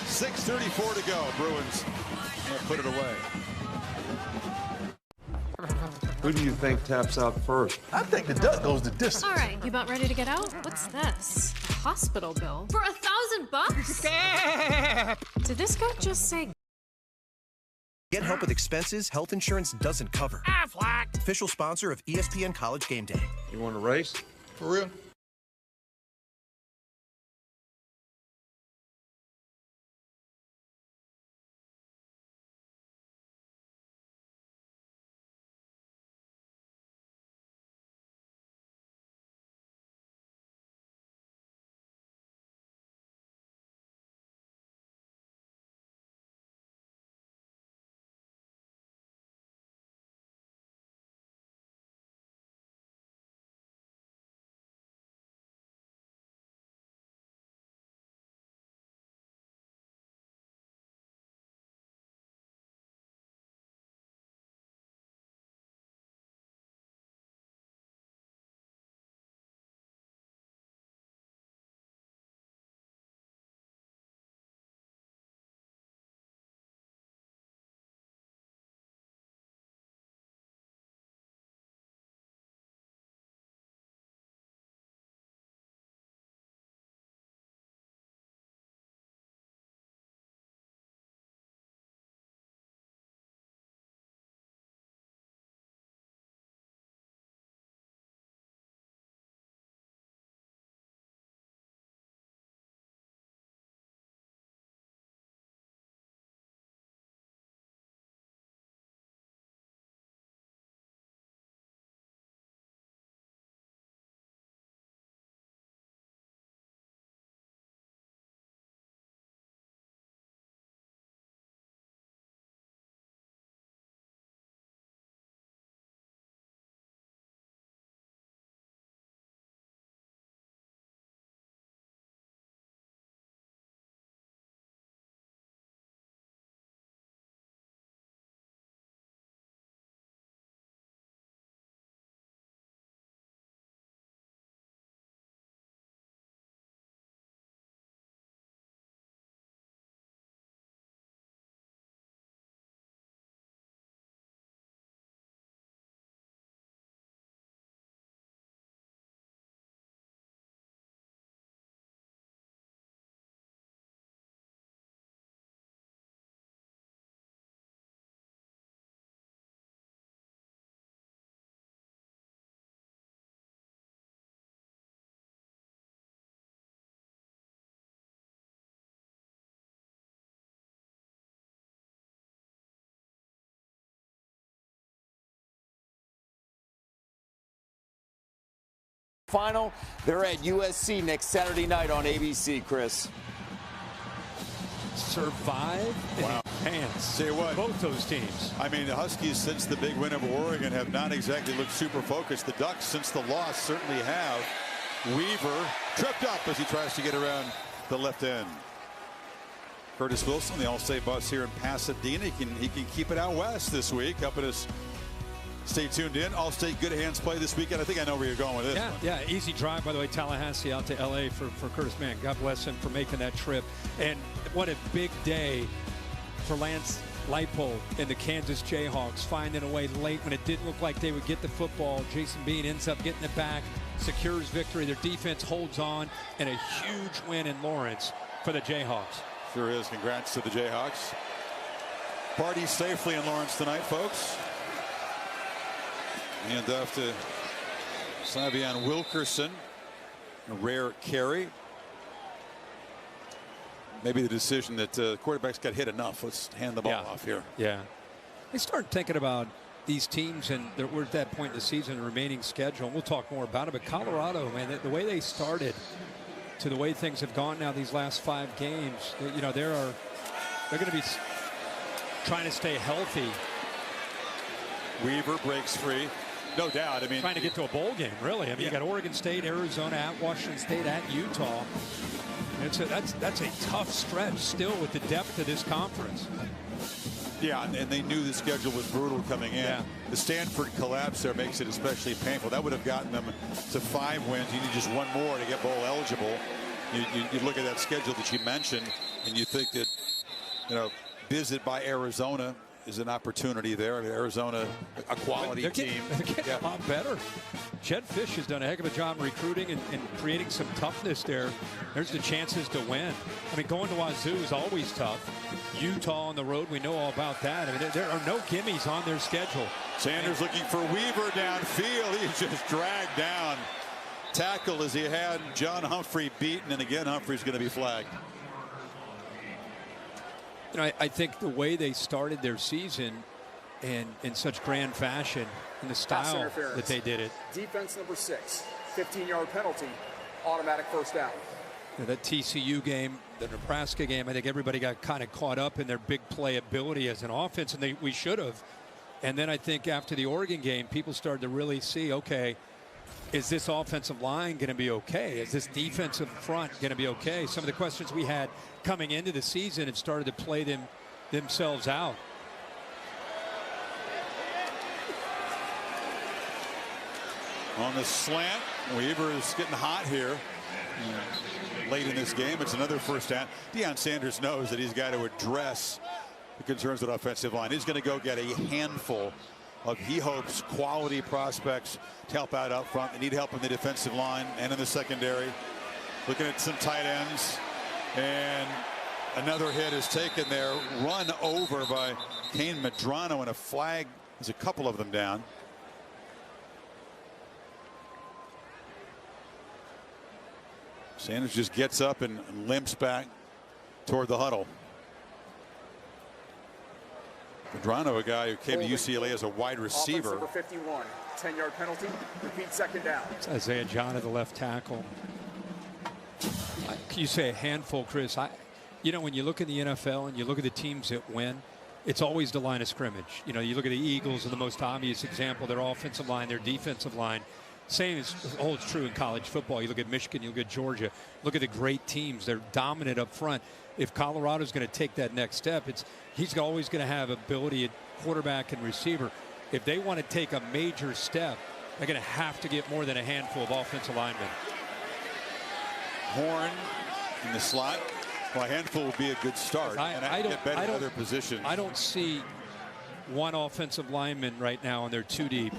6:34 to go. Bruins put it away. Who do you think taps out first? I think the duck goes the distance. All right, you about ready to get out? What's this? A hospital bill? For $1,000? Did this guy just say? Get help with expenses health insurance doesn't cover. Aflac. Official sponsor of ESPN College Game Day. You want to race? For real? Final, they're at USC next Saturday night on ABC, Chris. Survive wow. Hands. Say what? Both those teams. I mean, the Huskies, since the big win over Oregon, have not exactly looked super focused. The Ducks, since the loss, certainly have. Weaver tripped up as he tries to get around the left end. Curtis Wilson, the All-State bus here in Pasadena. He can keep it out west this week, helping us stay tuned in. All-State good hands play this weekend. I think I know where you're going with this. Yeah, easy drive, by the way, Tallahassee out to L.A. for Curtis. Man, God bless him for making that trip. And what a big day for Lance Leipold and the Kansas Jayhawks, finding a way late when it didn't look like they would get the football. Jason Bean ends up getting it back, secures victory. Their defense holds on, and a huge win in Lawrence for the Jayhawks. Sure is. Congrats to the Jayhawks. Party safely in Lawrence tonight, folks. And off to Savion Wilkerson. A rare carry. Maybe the decision that quarterbacks got hit enough. Let's hand the ball off here. Yeah. They start thinking about these teams, and we're at that point in the season, the remaining schedule, and we'll talk more about it. But Colorado, man, the way they started to the way things have gone now these last 5 games, you know, they're going to be trying to stay healthy. Weaver breaks free. No doubt. I mean, trying to get to a bowl game, really. I mean, you got Oregon State, Arizona, at Washington State, at Utah. That's a tough stretch still with the depth of this conference. Yeah, and they knew the schedule was brutal coming in. Yeah. The Stanford collapse there makes it especially painful. That would have gotten them to 5 wins. You need just one more to get bowl eligible. You look at that schedule that you mentioned, and you think that, you know, visit by Arizona is an opportunity there. I mean, Arizona, a quality team. They're getting a lot better. Jed Fish has done a heck of a job recruiting and creating some toughness there. There's the chances to win. I mean, going to Wazoo is always tough. Utah on the road, we know all about that. I mean, there are no gimmies on their schedule. Sanders looking for Weaver downfield. He's just dragged down. Tackle as he had John Humphrey beaten, and again, Humphrey's going to be flagged. You know, I think the way they started their season and in such grand fashion, in the style that they did it. Defense number 6, 15-yard penalty, automatic first down. You know, that TCU game, the Nebraska game, I think everybody got kind of caught up in their big playability as an offense, and we should have. And then I think after the Oregon game, people started to really see, okay, is this offensive line going to be okay? Is this defensive front going to be okay? Some of the questions we had coming into the season have started to play themselves out. On the slant, Weaver is getting hot here late in this game. It's another first down. Deion Sanders knows that he's got to address the concerns with offensive line. He's going to go get a handful of, he hopes, quality prospects to help out up front. They need help in the defensive line and in the secondary. Looking at some tight ends, and another hit is taken there, run over by Kane Medrano, and a flag. There's a couple of them down. Sanders just gets up and limps back toward the huddle. Medrano, a guy who came to UCLA as a wide receiver. Number 51, 10-yard penalty, repeat second down. It's Isaiah John at the left tackle. You say a handful, Chris. You know, when you look at the NFL and you look at the teams that win, it's always the line of scrimmage. You know, you look at the Eagles are the most obvious example, their offensive line, their defensive line. Same holds true in college football. You look at Michigan, you look at Georgia, look at the great teams. They're dominant up front. If Colorado's going to take that next step, he's always going to have ability at quarterback and receiver. If they want to take a major step, they're going to have to get more than a handful of offensive linemen. Horn in the slot. Well, a handful would be a good start. I don't get better in other positions. I don't see one offensive lineman right now, and they're too deep,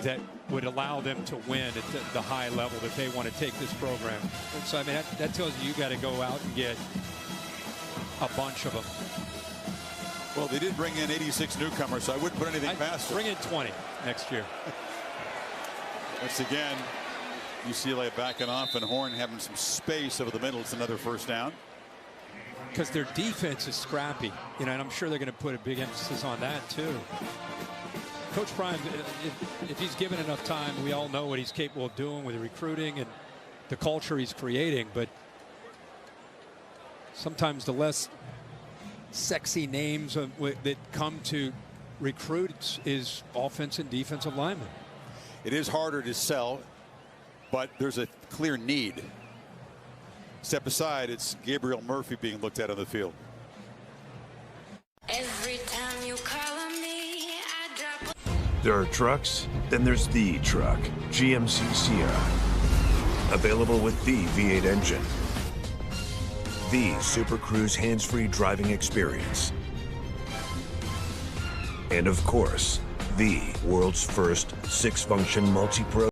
that would allow them to win at the high level that they want to take this program. And so, I mean, that tells you got to go out and get a bunch of them. Well, they did bring in 86 newcomers, so I wouldn't put anything past them. Bring in 20 next year. Once again, UCLA backing off, and Horn having some space over the middle. It's another first down. Because their defense is scrappy, you know, and I'm sure they're going to put a big emphasis on that too. Coach Prime, if he's given enough time, we all know what he's capable of doing with the recruiting and the culture he's creating. But sometimes the less sexy names that come to recruits is offense and defensive linemen. It is harder to sell, but there's a clear need. Step aside, it's Gabriel Murphy being looked at on the field. Every time you call on me, I drop. There are trucks, then there's the truck, GMC Sierra. Available with the V8 engine. The Super Cruise hands-free driving experience. And of course, the world's first 6-function multi-pro.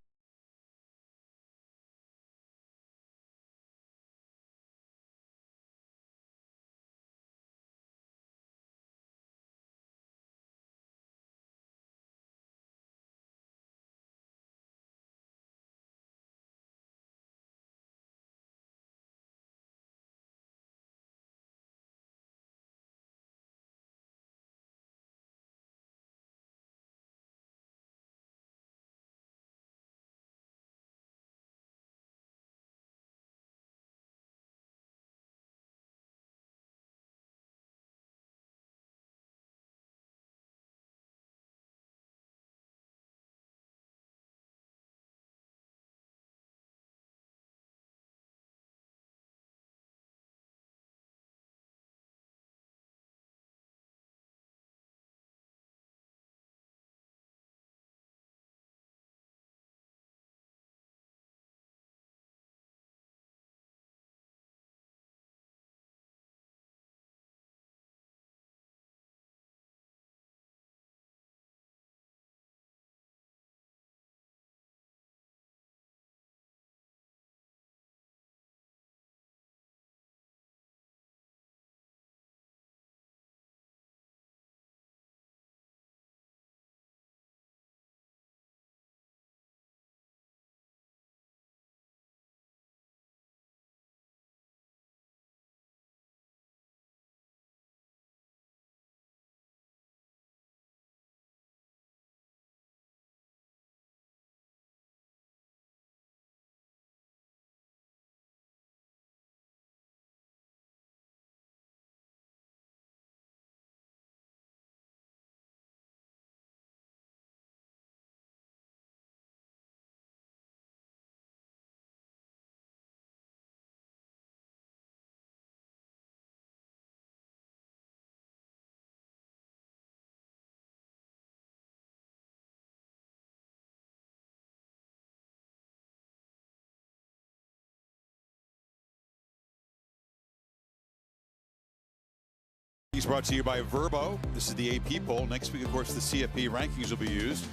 He's brought to you by Verbo. This is the AP poll. Next week, of course, the CFP rankings will be used.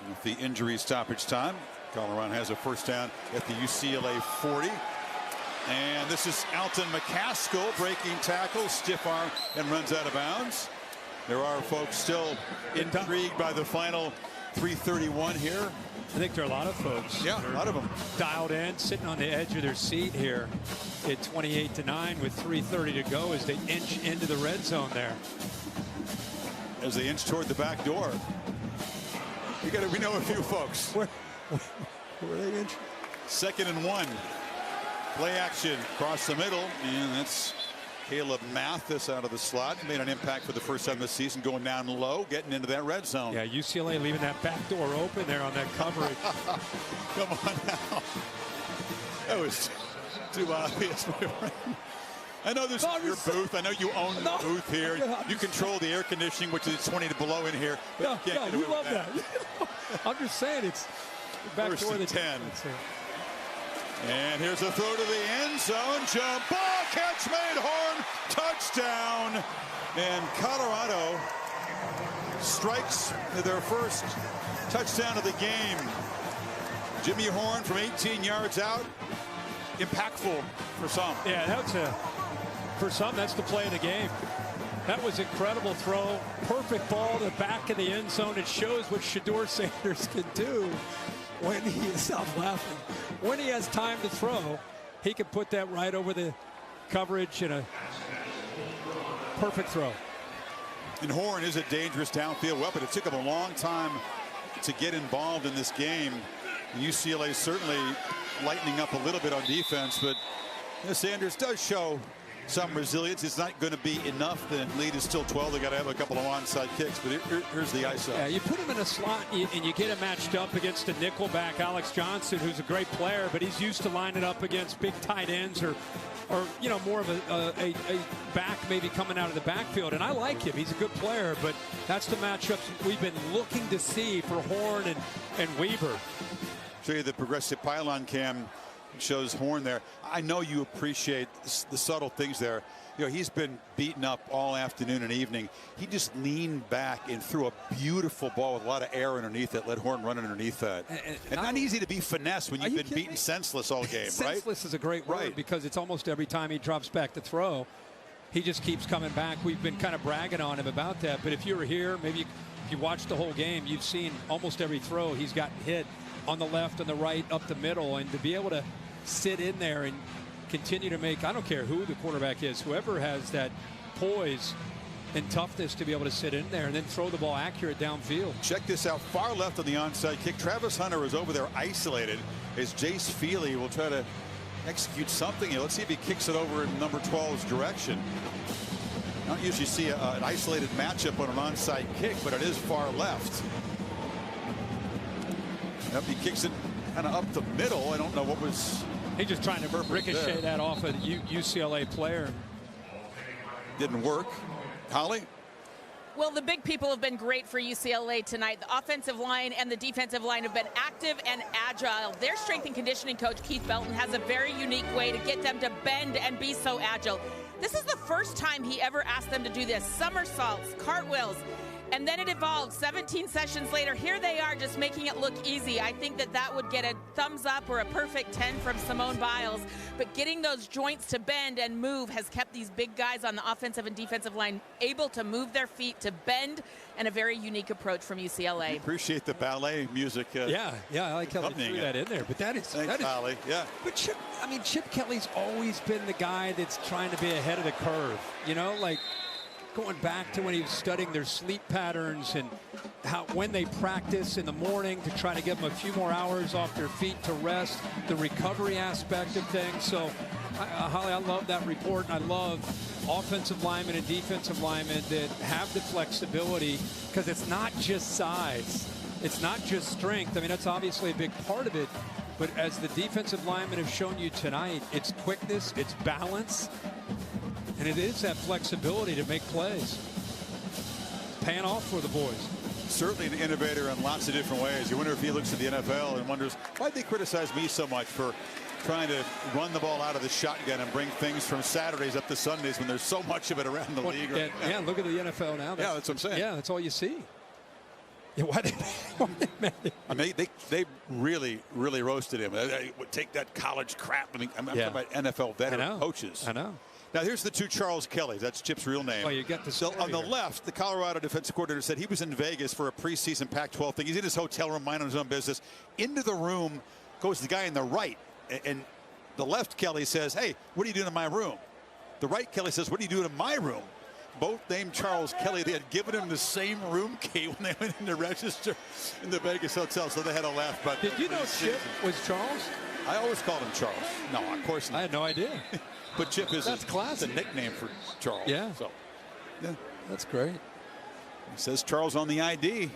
With the injury stoppage time, Colorado has a first down at the UCLA 40. And this is Alton McCaskill breaking tackles, stiff arm, and runs out of bounds. There are folks still intrigued by the final 3:31 here. I think there are a lot of folks. Yeah, a lot of them. Dialed in, sitting on the edge of their seat here at 28-9 with 3:30 to go as they inch into the red zone there. As they inch toward the back door. We know a few folks. Where are they inch? 2nd and 1. Play action across the middle, and that's Caleb Mathis out of the slot. Made an impact for the first time this season, going down low, getting into that red zone. Yeah, UCLA leaving that back door open there on that coverage. Come on now. That was too obvious, my friend. I know this is your booth. I know you own the booth here. You control the air conditioning, which is 20 below in here. But you can't get away love with that. I'm just saying it's the back door. 10. And here's a throw to the end zone. Jump ball, catch made, Horn, touchdown. And Colorado strikes their first touchdown of the game. Jimmy Horn from 18 yards out. Impactful for some. Yeah, for some, that's the play of the game. That was incredible throw. Perfect ball to the back of the end zone. It shows what Shedeur Sanders can do when he is, stop laughing, when he has time to throw. He can put that right over the coverage in a perfect throw. And Horn is a dangerous downfield weapon. It took him a long time to get involved in this game. UCLA certainly lightening up a little bit on defense, but Sanders does show some resilience. It's not going to be enough. The lead is still 12. They got to have a couple of onside kicks, but here's the ISO. Yeah, you put him in a slot and you get him matched up against a nickelback, Alex Johnson, who's a great player, but he's used to lining up against big tight ends or you know, more of a back maybe coming out of the backfield. And I like him. He's a good player, but that's the matchups we've been looking to see for Horn and Weaver. Show you the progressive pylon cam. Shows Horn there. I know you appreciate the subtle things there. You know, he's been beaten up all afternoon and evening. He just leaned back and threw a beautiful ball with a lot of air underneath it. Let Horn run underneath that. And not easy to be finessed when you've been beaten senseless all game, right? Senseless is a great word because it's almost every time he drops back to throw, he just keeps coming back. We've been kind of bragging on him about that. But if you were here, maybe if you watched the whole game, you've seen almost every throw he's gotten hit on the left and the right, up the middle, and to be able to sit in there and continue to make, I don't care who the quarterback is, whoever has that poise and toughness to be able to sit in there and then throw the ball accurate downfield. Check this out, far left on the onside kick. Travis Hunter is over there isolated as Jace Feely will try to execute something. Let's see if he kicks it over in number 12's direction. I don't usually see an isolated matchup on an onside kick, but it is far left. Yep, he kicks it kind of up the middle. I don't know what was. He's just trying to ricochet that off a UCLA player. Didn't work. Holly? Well, the big people have been great for UCLA tonight. The offensive line and the defensive line have been active and agile. Their strength and conditioning coach, Keith Belton, has a very unique way to get them to bend and be so agile. This is the first time he ever asked them to do this. Somersaults, cartwheels. And then it evolved. 17 sessions later, here they are just making it look easy. I think that would get a thumbs up or a perfect 10 from Simone Biles. But getting those joints to bend and move has kept these big guys on the offensive and defensive line able to move their feet, to bend, and a very unique approach from UCLA. Appreciate the ballet music. Yeah, I like how they threw that in there. But Thanks, Holly. Yeah. But Chip Kelly's always been the guy that's trying to be ahead of the curve. You know, like going back to when he was studying their sleep patterns and when they practice in the morning to try to give them a few more hours off their feet to rest, the recovery aspect of things. So, Holly, I love that report, and I love offensive linemen and defensive linemen that have the flexibility, because it's not just size. It's not just strength. I mean, that's obviously a big part of it. But as the defensive linemen have shown you tonight, it's quickness, it's balance, and it is that flexibility to make plays. Paying off for the boys. Certainly an innovator in lots of different ways. You wonder if he looks at the NFL and wonders, why'd they criticize me so much for trying to run the ball out of the shotgun and bring things from Saturdays up to Sundays when there's so much of it around the league. Yeah, look at the NFL now. Yeah, that's what I'm saying. Yeah, that's all you see. Yeah, why they I mean, they really roasted him. They would take that college crap. I mean, I'm talking about NFL veteran coaches. I know. Now, here's the two Charles Kellys. That's Chip's real name. Oh, you got the So on the left, the Colorado defensive coordinator said he was in Vegas for a preseason Pac-12 thing. He's in his hotel room, minding his own business. Into the room goes the guy in the right. And the left Kelly says, hey, what are you doing in my room? The right Kelly says, what are you doing in my room? Both named Charles Kelly. They had given him the same room key when they went in to register in the Vegas hotel, so they had a laugh. But did you know Chip was Charles? I always called him Charles. No, of course not. I had no idea. But Chip is a nickname for Charles. Yeah. So, yeah. That's great. It says Charles on the ID. We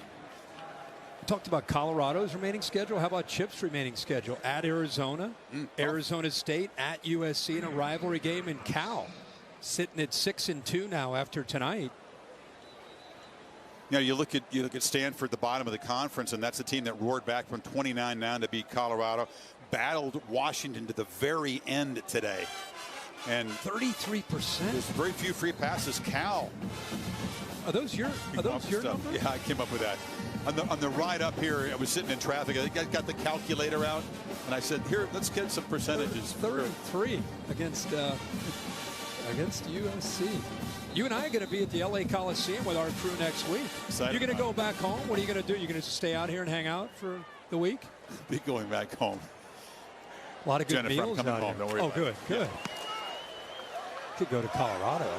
talked about Colorado's remaining schedule. How about Chip's remaining schedule? At Arizona, Arizona State, at USC in a rivalry game, in Cal. Sitting at 6-2 now after tonight. You know, you look at Stanford, the bottom of the conference, and that's a team that roared back from 29 down to beat Colorado. Battled Washington to the very end today. And 33%. There's very few free passes. Cal. Are those your numbers? Yeah, I came up with that. On the ride up here, I was sitting in traffic. I got the calculator out, and I said, "Here, let's get some percentages." 33 against USC. You and I are going to be at the LA Coliseum with our crew next week. You're going to go back home? What are you going to do? You're going to stay out here and hang out for the week? Be going back home. A lot of good Jennifer, meals I'm coming out home. here. Don't worry about good, it. good. Could go to Colorado.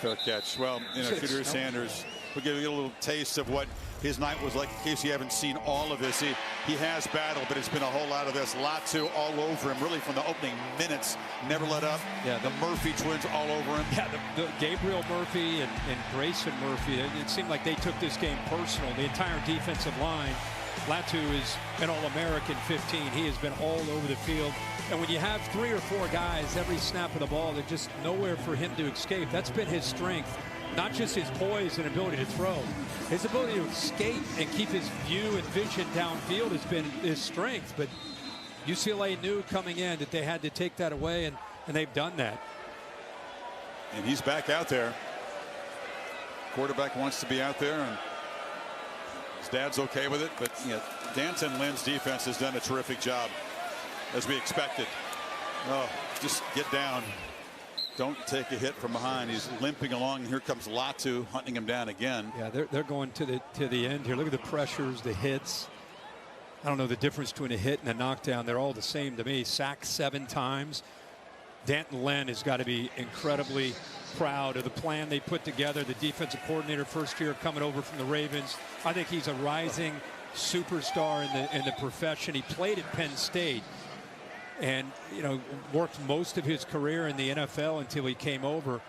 Fair catch. Well, Shedeur Sanders, we'll give you a little taste of what his night was like in case you haven't seen all of this. He has battled, but it's been a whole lot of this. Latu all over him, really from the opening minutes. Never let up. Yeah, the Murphy twins all over him. Yeah, the Gabriel Murphy and Grayson Murphy, it seemed like they took this game personal. The entire defensive line. Latu is an All-American 15. He has been all over the field. And when you have 3 or 4 guys every snap of the ball, there's just nowhere for him to escape. That's been his strength. Not just his poise and ability to throw. His ability to escape and keep his view and vision downfield has been his strength. But UCLA knew coming in that they had to take that away, and they've done that. And he's back out there. Quarterback wants to be out there, and his dad's okay with it. But Danton Lynn's defense has done a terrific job, as we expected. Oh, just get down. Don't take a hit from behind. He's limping along, and here comes Latu hunting him down again. Yeah, they're going to the end here. Look at the pressures, the hits. I don't know the difference between a hit and a knockdown. They're all the same to me. Sacked 7 times. Danton Lynn has got to be incredibly proud of the plan they put together. The defensive coordinator, first year coming over from the Ravens. I think he's a rising superstar in the profession. He played at Penn State. And, worked most of his career in the NFL until he came over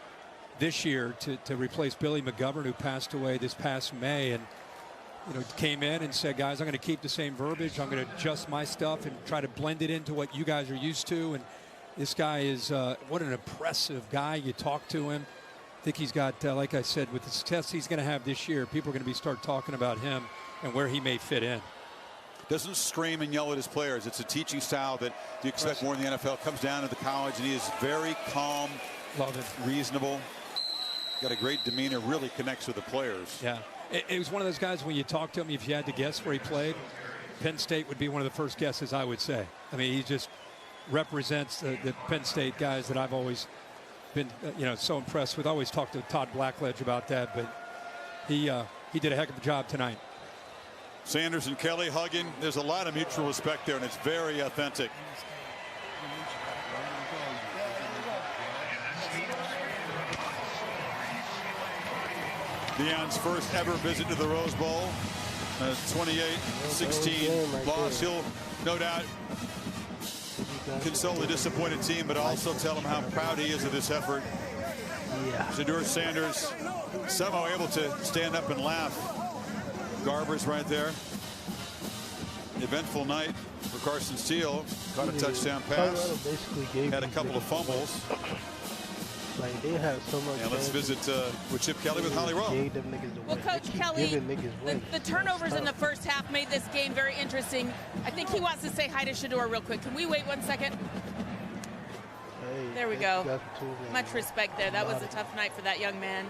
this year to replace Billy McGovern, who passed away this past May. And, came in and said, guys, I'm going to keep the same verbiage. I'm going to adjust my stuff and try to blend it into what you guys are used to. And this guy is, what an impressive guy. You talk to him. I think he's got, like I said, with the success he's going to have this year, people are going to start talking about him and where he may fit in. Doesn't scream and yell at his players. It's a teaching style that you expect more in the NFL. Comes down to the college, and he is very calm, reasonable. Got a great demeanor, really connects with the players. Yeah, it was one of those guys when you talk to him, if you had to guess where he played, Penn State would be one of the first guesses I would say. I mean, he just represents the Penn State guys that I've always been, so impressed with. I always talk to Todd Blackledge about that, but he did a heck of a job tonight. Sanders and Kelly hugging. There's a lot of mutual respect there, and it's very authentic. Deion's first ever visit to the Rose Bowl. 28-16 loss. He'll no doubt console the disappointed team, but also tell them how proud he is of this effort. Shedeur Sanders somehow able to stand up and laugh. Garber's right there. Eventful night for Carson Steele. Caught a touchdown pass. Had a couple of fumbles. Like, they have so much. And let's visit with Chip Kelly with Holly Rowe. Well, Coach Kelly, the turnovers in the first half made this game very interesting. I think he wants to say hi to Shedeur real quick. Can we wait 1 second? There we go. Much respect there. That was a tough night for that young man.